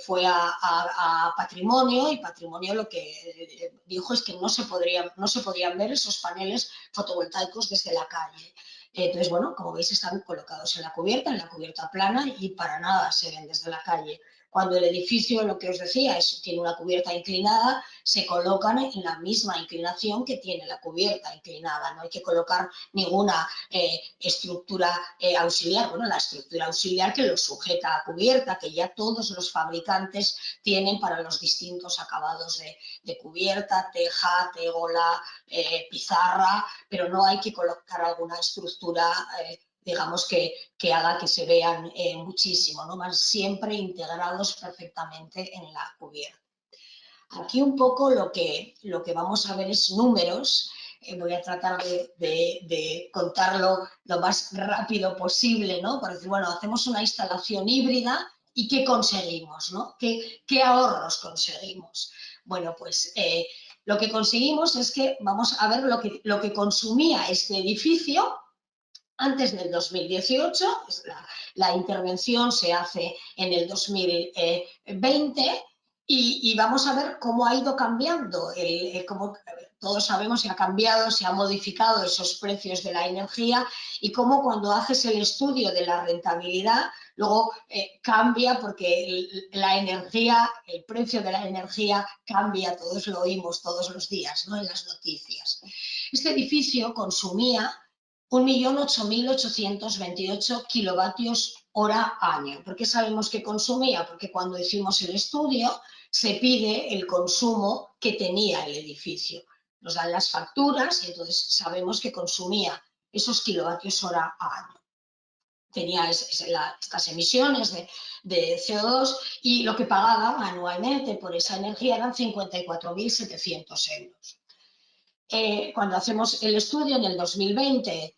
fue a Patrimonio y Patrimonio lo que dijo es que no se podían ver esos paneles fotovoltaicos desde la calle. Entonces, bueno, como veis están colocados en la cubierta plana y para nada se ven desde la calle. Cuando el edificio, lo que os decía, tiene una cubierta inclinada, se colocan en la misma inclinación que tiene la cubierta inclinada. No hay que colocar ninguna estructura auxiliar. Bueno, la estructura auxiliar que lo sujeta a cubierta, que ya todos los fabricantes tienen para los distintos acabados de cubierta, teja, tegola, pizarra, pero no hay que colocar alguna estructura digamos que haga que se vean muchísimo, ¿no? Van siempre integrados perfectamente en la cubierta. Aquí un poco lo que vamos a ver es números. Voy a tratar de contarlo lo más rápido posible, ¿no? Por decir, bueno, hacemos una instalación híbrida y ¿qué conseguimos, ¿no? ¿Qué ahorros conseguimos? Bueno, pues lo que conseguimos es que vamos a ver lo que consumía este edificio antes del 2018, la intervención se hace en el 2020 y vamos a ver cómo ha ido cambiando, como todos sabemos se ha cambiado, se han modificado esos precios de la energía y cómo cuando haces el estudio de la rentabilidad luego cambia porque la energía, el precio de la energía cambia, todos lo oímos todos los días, ¿no? En las noticias. Este edificio consumía 1.008.828 kilovatios hora año. ¿Por qué sabemos que consumía? Porque cuando hicimos el estudio se pide el consumo que tenía el edificio. Nos dan las facturas y entonces sabemos que consumía esos kilovatios hora año. Tenía estas emisiones de CO2 y lo que pagaba anualmente por esa energía eran 54.700 euros. Cuando hacemos el estudio en el 2020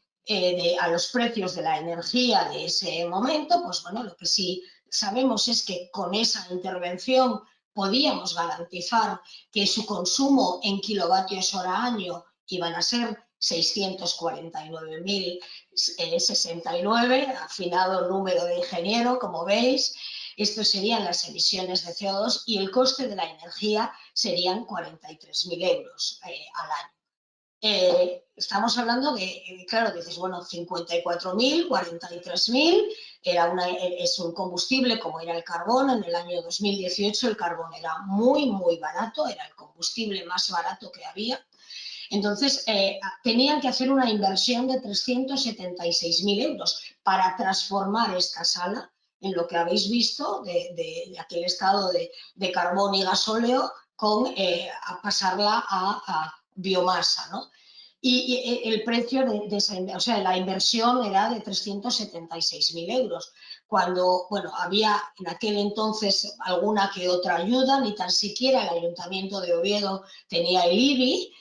a los precios de la energía de ese momento, pues bueno, lo que sí sabemos es que con esa intervención podíamos garantizar que su consumo en kilovatios hora año iban a ser 649.069, afinado número de ingeniero, como veis. Estos serían las emisiones de CO2 y el coste de la energía serían 43.000 euros al año. Estamos hablando de, claro, dices, bueno, 54.000, 43.000, es un combustible como era el carbón. En el año 2018 el carbón era muy, muy barato, era el combustible más barato que había. Entonces, tenían que hacer una inversión de 376.000 euros para transformar esta sala en lo que habéis visto de aquel estado de carbón y gasóleo a pasarla a biomasa, ¿no? Y el precio de esa, o sea, la inversión era de 376.000 euros. Cuando, bueno, había en aquel entonces alguna que otra ayuda, ni tan siquiera el Ayuntamiento de Oviedo tenía el IBI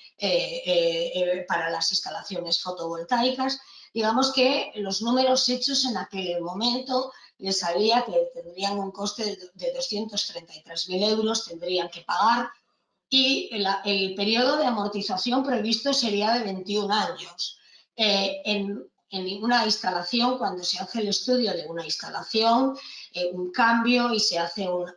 para las instalaciones fotovoltaicas. Digamos que los números hechos en aquel momento les salía que tendrían un coste de 233.000 euros, tendrían que pagar. Y el periodo de amortización previsto sería de 21 años. En una instalación, cuando se hace el estudio de una instalación, un cambio y se hace un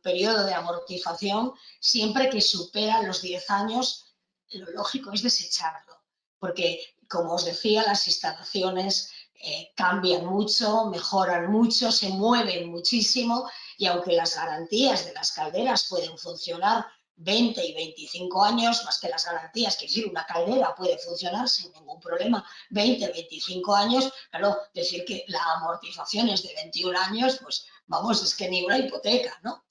periodo de amortización, siempre que supera los 10 años, lo lógico es desecharlo. Porque, como os decía, las instalaciones cambian mucho, mejoran mucho, se mueven muchísimo, y aunque las garantías de las calderas pueden funcionar 20 y 25 años, más que las garantías, que decir, una caldera puede funcionar sin ningún problema 20, 25 años, claro, decir que la amortización es de 21 años, pues vamos, es que ni una hipoteca, ¿no?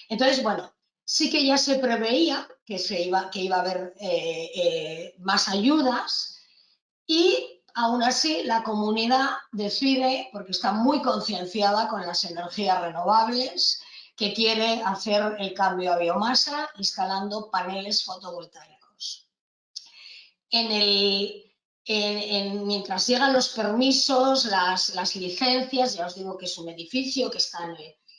Entonces, bueno, sí que ya se preveía que iba a haber más ayudas, y aún así la comunidad decide, porque está muy concienciada con las energías renovables, que quiere hacer el cambio a biomasa instalando paneles fotovoltaicos. Mientras llegan los permisos, las licencias, ya os digo que es un edificio que está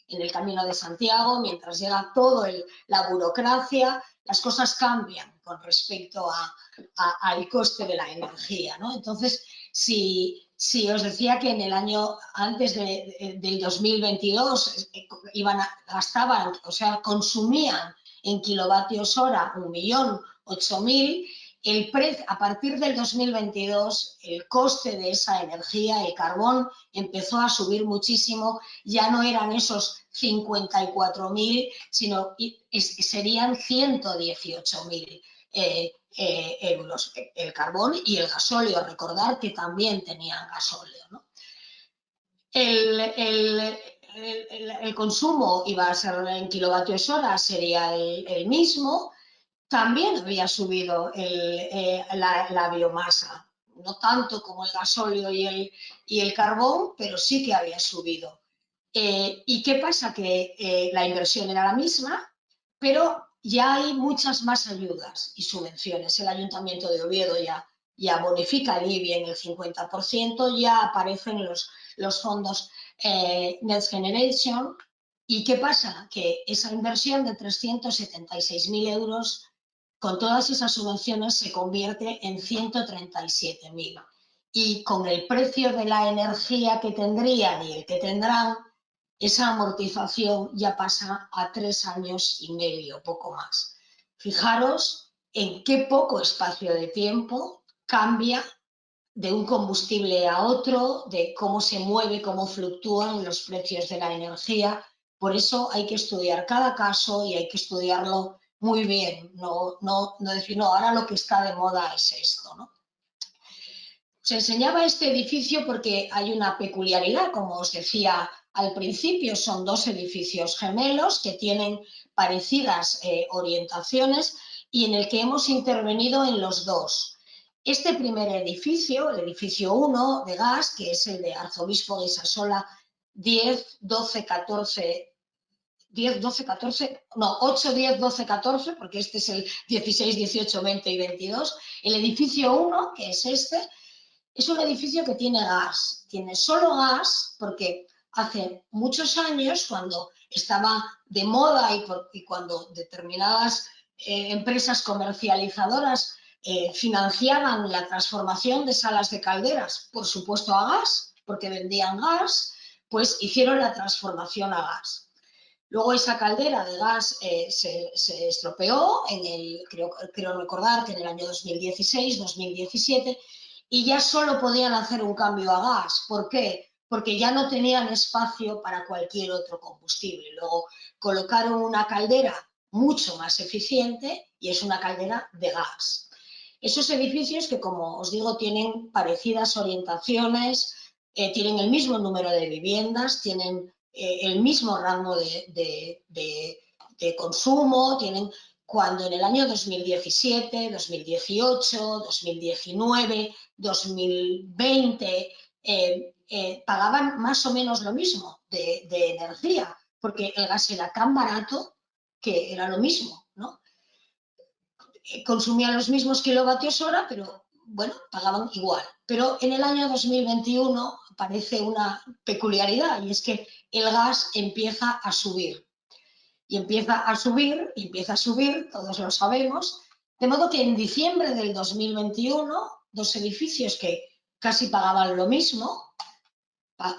en el Camino de Santiago, mientras llega toda la burocracia, las cosas cambian con respecto al coste de la energía, ¿no? Entonces, si os decía que en el año antes del 2022 gastaban, o sea, consumían en kilovatios hora 1.008.000, a partir del 2022 el coste de esa energía, el carbón, empezó a subir muchísimo. Ya no eran esos 54.000, sino serían 118.000 euros el carbón, y el gasóleo, recordar que también tenían gasóleo, ¿no? El consumo iba a ser en kilovatios hora, sería el mismo. También había subido la biomasa, no tanto como el gasóleo y el carbón, pero sí que había subido. ¿Y qué pasa? Que la inversión era la misma, pero ya hay muchas más ayudas y subvenciones. El Ayuntamiento de Oviedo ya bonifica el IBI en el 50%, ya aparecen los fondos Next Generation. ¿Y qué pasa? Que esa inversión de 376.000 euros, con todas esas subvenciones, se convierte en 137.000. Y con el precio de la energía que tendrían y el que tendrán, esa amortización ya pasa a 3 años y medio, poco más. Fijaros en qué poco espacio de tiempo cambia de un combustible a otro, de cómo se mueve, cómo fluctúan los precios de la energía. Por eso hay que estudiar cada caso y hay que estudiarlo muy bien, no decir, no, ahora lo que está de moda es esto, ¿no? Os enseñaba este edificio porque hay una peculiaridad, como os decía al principio, son dos edificios gemelos que tienen parecidas orientaciones y en el que hemos intervenido en los dos. Este primer edificio, el edificio 1 de gas, que es el de Arzobispo de Isasola 10, 12, 14... 10, 12, 14, no, 8, 10, 12, 14, porque este es el 16, 18, 20 y 22. El edificio 1, que es este, es un edificio que tiene gas, tiene solo gas porque hace muchos años, cuando estaba de moda y cuando determinadas empresas comercializadoras financiaban la transformación de salas de calderas, por supuesto a gas, porque vendían gas, pues hicieron la transformación a gas. Luego esa caldera de gas se estropeó, creo recordar que en el año 2016, 2017, y ya solo podían hacer un cambio a gas. ¿Por qué? Porque ya no tenían espacio para cualquier otro combustible. Luego colocaron una caldera mucho más eficiente y es una caldera de gas. Esos edificios que, como os digo, tienen parecidas orientaciones, tienen el mismo número de viviendas, tienen el mismo rango de consumo, cuando en el año 2017, 2018, 2019, 2020 pagaban más o menos lo mismo de energía, porque el gas era tan barato que era lo mismo, ¿no? Consumían los mismos kilovatios hora, pero bueno, pagaban igual. Pero en el año 2021 aparece una peculiaridad, y es que el gas empieza a subir. Y empieza a subir, todos lo sabemos, de modo que en diciembre del 2021, dos edificios que casi pagaban lo mismo,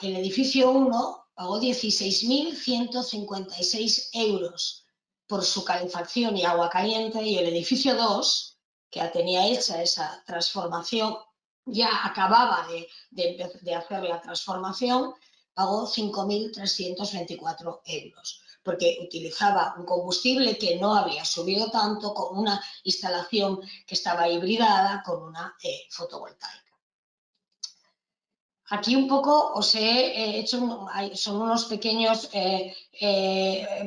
el edificio 1 pagó 16.156 euros por su calefacción y agua caliente, y el edificio 2, que tenía hecha esa transformación ya acababa de hacer la transformación, pagó 5.324 euros, porque utilizaba un combustible que no había subido tanto, con una instalación que estaba hibridada con una fotovoltaica. Aquí un poco os he hecho, son unos pequeños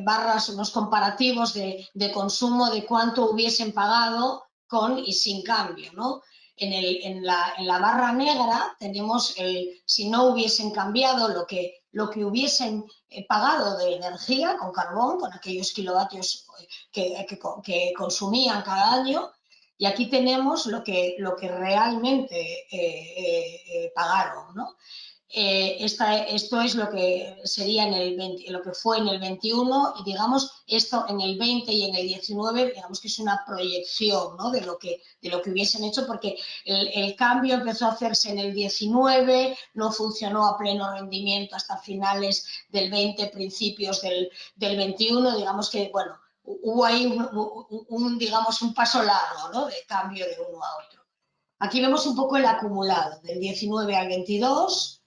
barras, unos comparativos de consumo, de cuánto hubiesen pagado con y sin cambio, ¿no? En la barra negra tenemos si no hubiesen cambiado lo que hubiesen pagado de energía con carbón, con aquellos kilovatios que consumían cada año. Y aquí tenemos lo que realmente pagaron, ¿no? Esto es lo que sería lo que fue en el 21, y digamos esto en el 20 y en el 19, digamos que es una proyección, ¿no? de lo que hubiesen hecho, porque el cambio empezó a hacerse en el 19, no funcionó a pleno rendimiento hasta finales del 20, principios del 21, digamos que, bueno, hubo ahí digamos, un paso largo, ¿no? de cambio de uno a otro. Aquí vemos un poco el acumulado, del 19 al 22,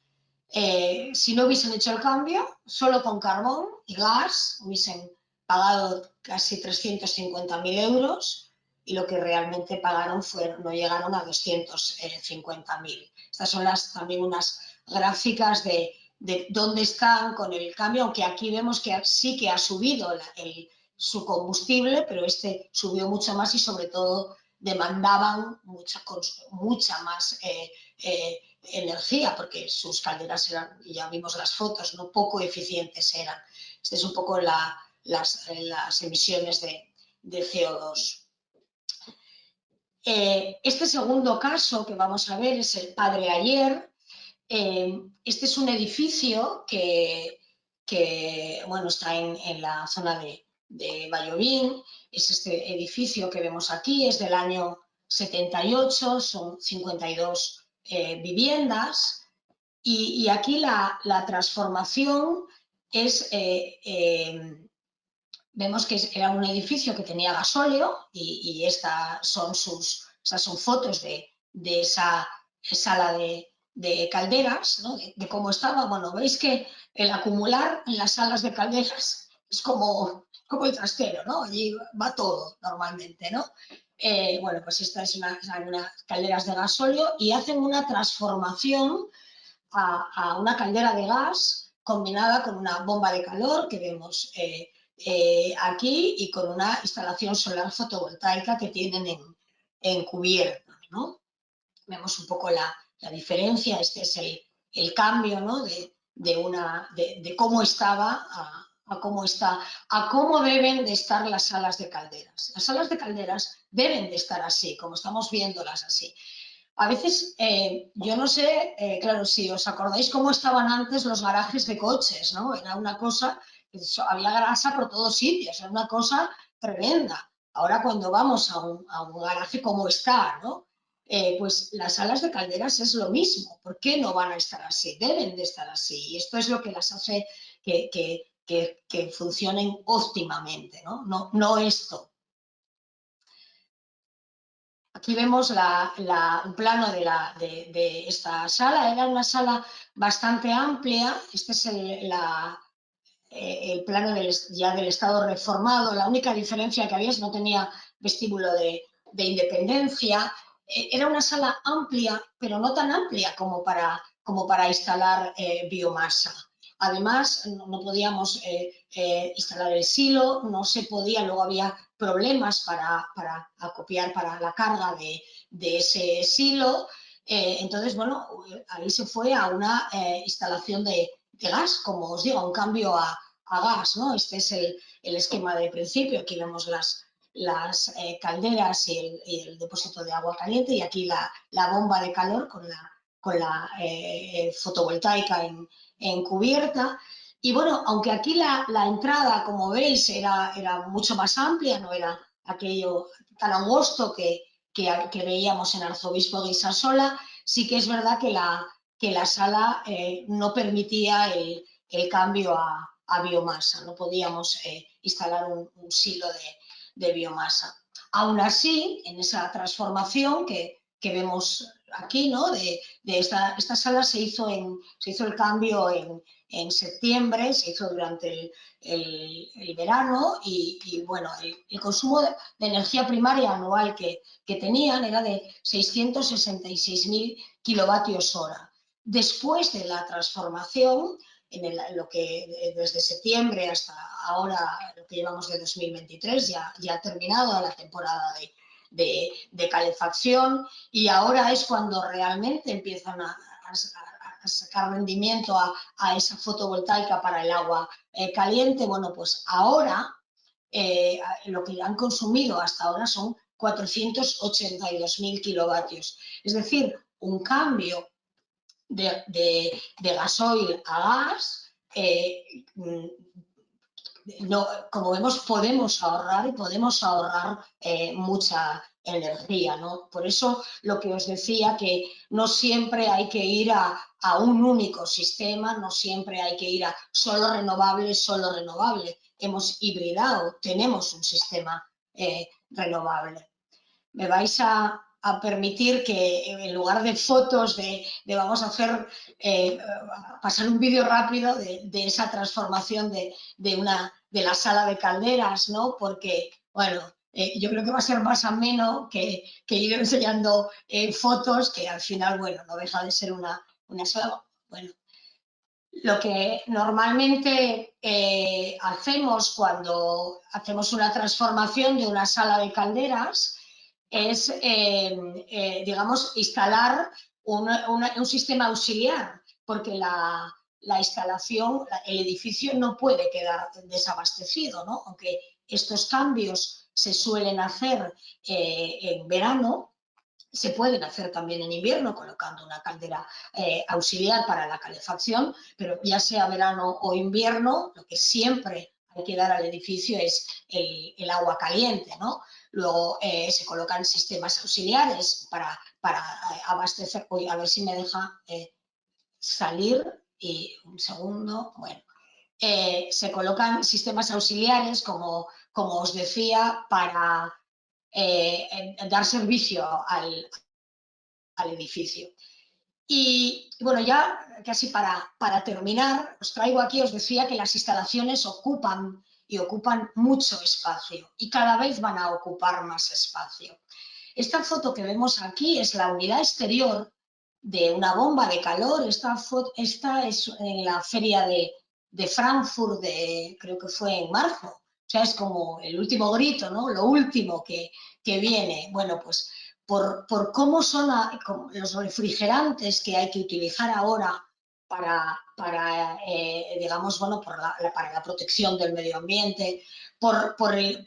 si no hubiesen hecho el cambio, solo con carbón y gas, hubiesen pagado casi 350.000 euros, y lo que realmente pagaron no llegaron a 250.000. Estas son también unas gráficas de dónde están con el cambio, aunque aquí vemos que sí que ha subido su combustible, pero este subió mucho más y sobre todo demandaban mucha más energía, porque sus calderas eran, ya vimos las fotos, no poco eficientes eran. Este es un poco las emisiones de CO2. Este segundo caso que vamos a ver es el Padre Ayer. Este es un edificio que bueno, está en la zona de Vallovín. Es este edificio que vemos aquí, es del año 78, son 52 viviendas. Y aquí la transformación es, vemos que era un edificio que tenía gasóleo, y estas son fotos de esa sala de calderas, ¿no? de cómo estaba. Bueno, veis que el acumular en las salas de calderas es como el trastero, ¿no? Allí va todo normalmente, ¿no? Bueno, pues estas es unas calderas de gasóleo, y hacen una transformación a una caldera de gas combinada con una bomba de calor que vemos aquí, y con una instalación solar fotovoltaica que tienen en cubierta, ¿no? Vemos un poco la diferencia. Este es el cambio, ¿no? de cómo estaba a cómo está, a cómo deben de estar las salas de calderas. Las salas de calderas deben de estar así, como estamos viéndolas así. A veces, yo no sé, claro, si os acordáis cómo estaban antes los garajes de coches, ¿no? Era una cosa, había grasa por todos sitios, era una cosa tremenda. Ahora cuando vamos a un garaje como está, ¿no? Pues las salas de calderas es lo mismo. ¿Por qué no van a estar así? Deben de estar así. Y esto es lo que las hace que funcionen óptimamente, ¿no? No esto. Aquí vemos un plano de esta sala. Era una sala bastante amplia. Este es el plano ya del estado reformado. La única diferencia que había es que no tenía vestíbulo de independencia. Era una sala amplia, pero no tan amplia como para instalar biomasa. Además, no podíamos instalar el silo, no se podía, luego había problemas para acopiar para la carga de ese silo. Entonces, bueno, ahí se fue a una instalación de gas, como os digo, un cambio a gas, ¿no? Este es el esquema de principio. Aquí vemos las calderas y el depósito de agua caliente, y aquí la bomba de calor con la fotovoltaica en cubierta. Y bueno, aunque aquí la entrada, como veis, era mucho más amplia, no era aquello tan angosto que veíamos en Arzobispo de Isasola, sí que es verdad que la sala no permitía el cambio a biomasa, no podíamos instalar un silo de biomasa. Aún así, en esa transformación que vemos aquí, ¿no? Esta sala se hizo el cambio en septiembre, se hizo durante el verano y bueno, el consumo de energía primaria anual que tenían era de 666.000 kilovatios hora. Después de la transformación, lo que desde septiembre hasta ahora, lo que llevamos de 2023, ya ha terminado la temporada de calefacción y ahora es cuando realmente empiezan a sacar rendimiento a esa fotovoltaica para el agua caliente. Bueno, pues ahora lo que han consumido hasta ahora son 482.000 kilovatios. Es decir, un cambio de gasoil a gas, no, como vemos, podemos ahorrar y podemos ahorrar mucha energía, ¿no? Por eso lo que os decía, que no siempre hay que ir a un único sistema, no siempre hay que ir a solo renovable. Hemos hibridado, tenemos un sistema renovable. Me vais a permitir que en lugar de fotos vamos a hacer pasar un vídeo rápido de esa transformación de la sala de calderas, ¿no? Porque, bueno, yo creo que va a ser más ameno que ir enseñando fotos, que al final, bueno, no deja de ser una sala. Bueno, lo que normalmente hacemos cuando hacemos una transformación de una sala de calderas es, digamos, instalar un sistema auxiliar, porque la instalación, el edificio no puede quedar desabastecido, ¿no? Aunque estos cambios se suelen hacer en verano, se pueden hacer también en invierno colocando una caldera auxiliar para la calefacción, pero ya sea verano o invierno, lo que siempre hay que dar al edificio es el agua caliente, ¿no? Luego se colocan sistemas auxiliares para abastecer. Uy, a ver si me deja salir y un segundo. Bueno, se colocan sistemas auxiliares, como os decía, para dar servicio al edificio. Y bueno, ya casi para terminar, os traigo aquí, os decía que las instalaciones ocupan mucho espacio y cada vez van a ocupar más espacio. Esta foto que vemos aquí es la unidad exterior de una bomba de calor. Esta es en la feria de Frankfurt, creo que fue en marzo. O sea, es como el último grito, ¿no? Lo último que viene. Bueno, pues por cómo son los refrigerantes que hay que utilizar ahora para digamos, bueno, para la protección del medio ambiente, por el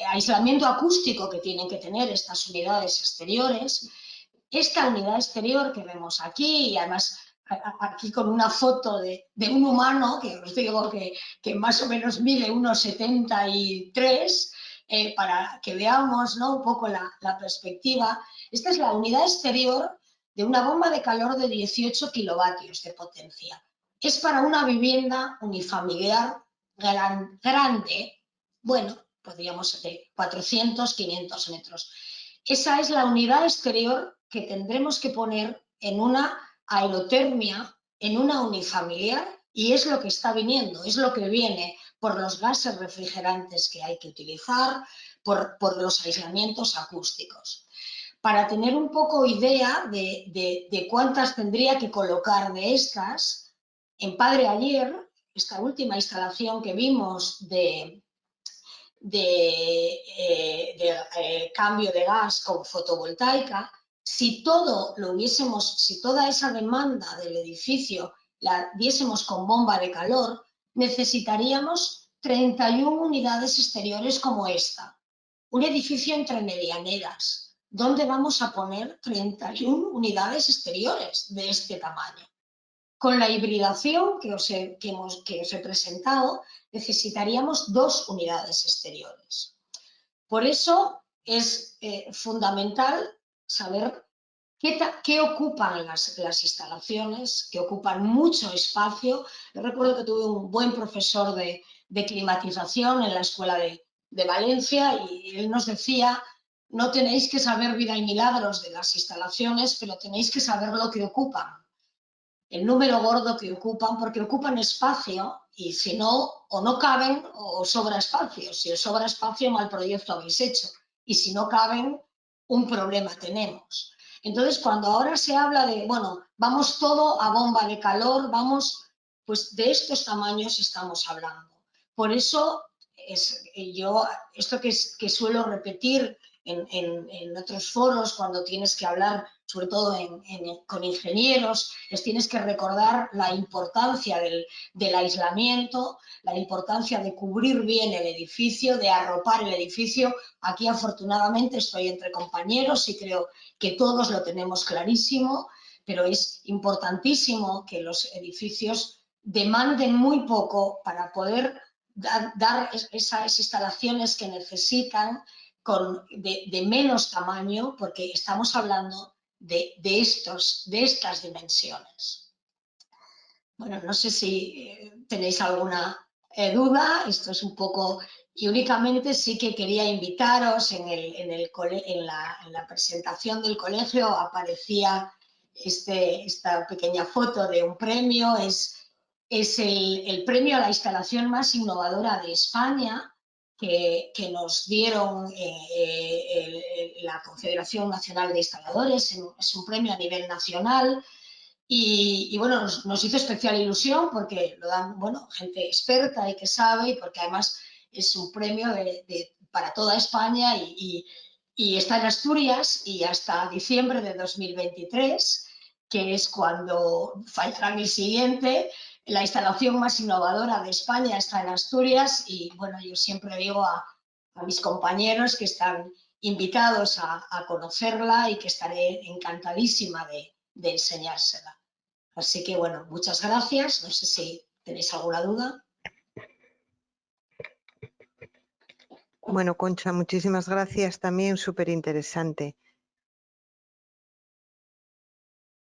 aislamiento acústico que tienen que tener estas unidades exteriores. Esta unidad exterior que vemos aquí, y además aquí con una foto de un humano, que os digo que más o menos mide 1,73, para que veamos, ¿no?, un poco la perspectiva. Esta es la unidad exterior de una bomba de calor de 18 kilovatios de potencia. Es para una vivienda unifamiliar grande, bueno, podríamos de 400, 500 metros. Esa es la unidad exterior que tendremos que poner en una aerotermia, en una unifamiliar, y es lo que está viniendo, es lo que viene por los gases refrigerantes que hay que utilizar, por los aislamientos acústicos. Para tener un poco idea de cuántas tendría que colocar de estas, en Padre Ayer, esta última instalación que vimos de cambio de gas con fotovoltaica, si toda esa demanda del edificio la diésemos con bomba de calor, necesitaríamos 31 unidades exteriores como esta. Un edificio entre medianeras. ¿Dónde vamos a poner 31 unidades exteriores de este tamaño? Con la hibridación que os he presentado, necesitaríamos 2 unidades exteriores. Por eso es fundamental saber qué ocupan las instalaciones, que ocupan mucho espacio. Yo recuerdo que tuve un buen profesor de climatización en la Escuela de Valencia, y él nos decía no tenéis que saber vida y milagros de las instalaciones, pero tenéis que saber lo que ocupan, el número gordo que ocupan, porque ocupan espacio y si no, o no caben o sobra espacio. Si os sobra espacio, mal proyecto habéis hecho. Y si no caben, un problema tenemos. Entonces, cuando ahora se habla de, bueno, vamos todo a bomba de calor, vamos, pues de estos tamaños estamos hablando. Por eso, esto que suelo repetir en otros foros, cuando tienes que hablar, sobre todo con ingenieros, les tienes que recordar la importancia del aislamiento, la importancia de cubrir bien el edificio, de arropar el edificio. Aquí, afortunadamente, estoy entre compañeros y creo que todos lo tenemos clarísimo, pero es importantísimo que los edificios demanden muy poco para poder dar esas instalaciones que necesitan de menos tamaño, porque estamos hablando de estas dimensiones. Bueno, no sé si tenéis alguna duda, esto es un poco, y únicamente sí que quería invitaros, en la presentación del colegio aparecía esta pequeña foto de un premio, es el premio a la instalación más innovadora de España, que nos dieron la Confederación Nacional de Instaladores, es un premio a nivel nacional. Y bueno, nos hizo especial ilusión porque lo dan, bueno, gente experta y que sabe, y porque además es un premio para toda España y está en Asturias y hasta diciembre de 2023, que es cuando fallará el siguiente. La instalación más innovadora de España está en Asturias y bueno, yo siempre digo a mis compañeros que están invitados a conocerla y que estaré encantadísima de enseñársela. Así que, bueno, muchas gracias. No sé si tenéis alguna duda. Bueno, Concha, muchísimas gracias también, súper interesante.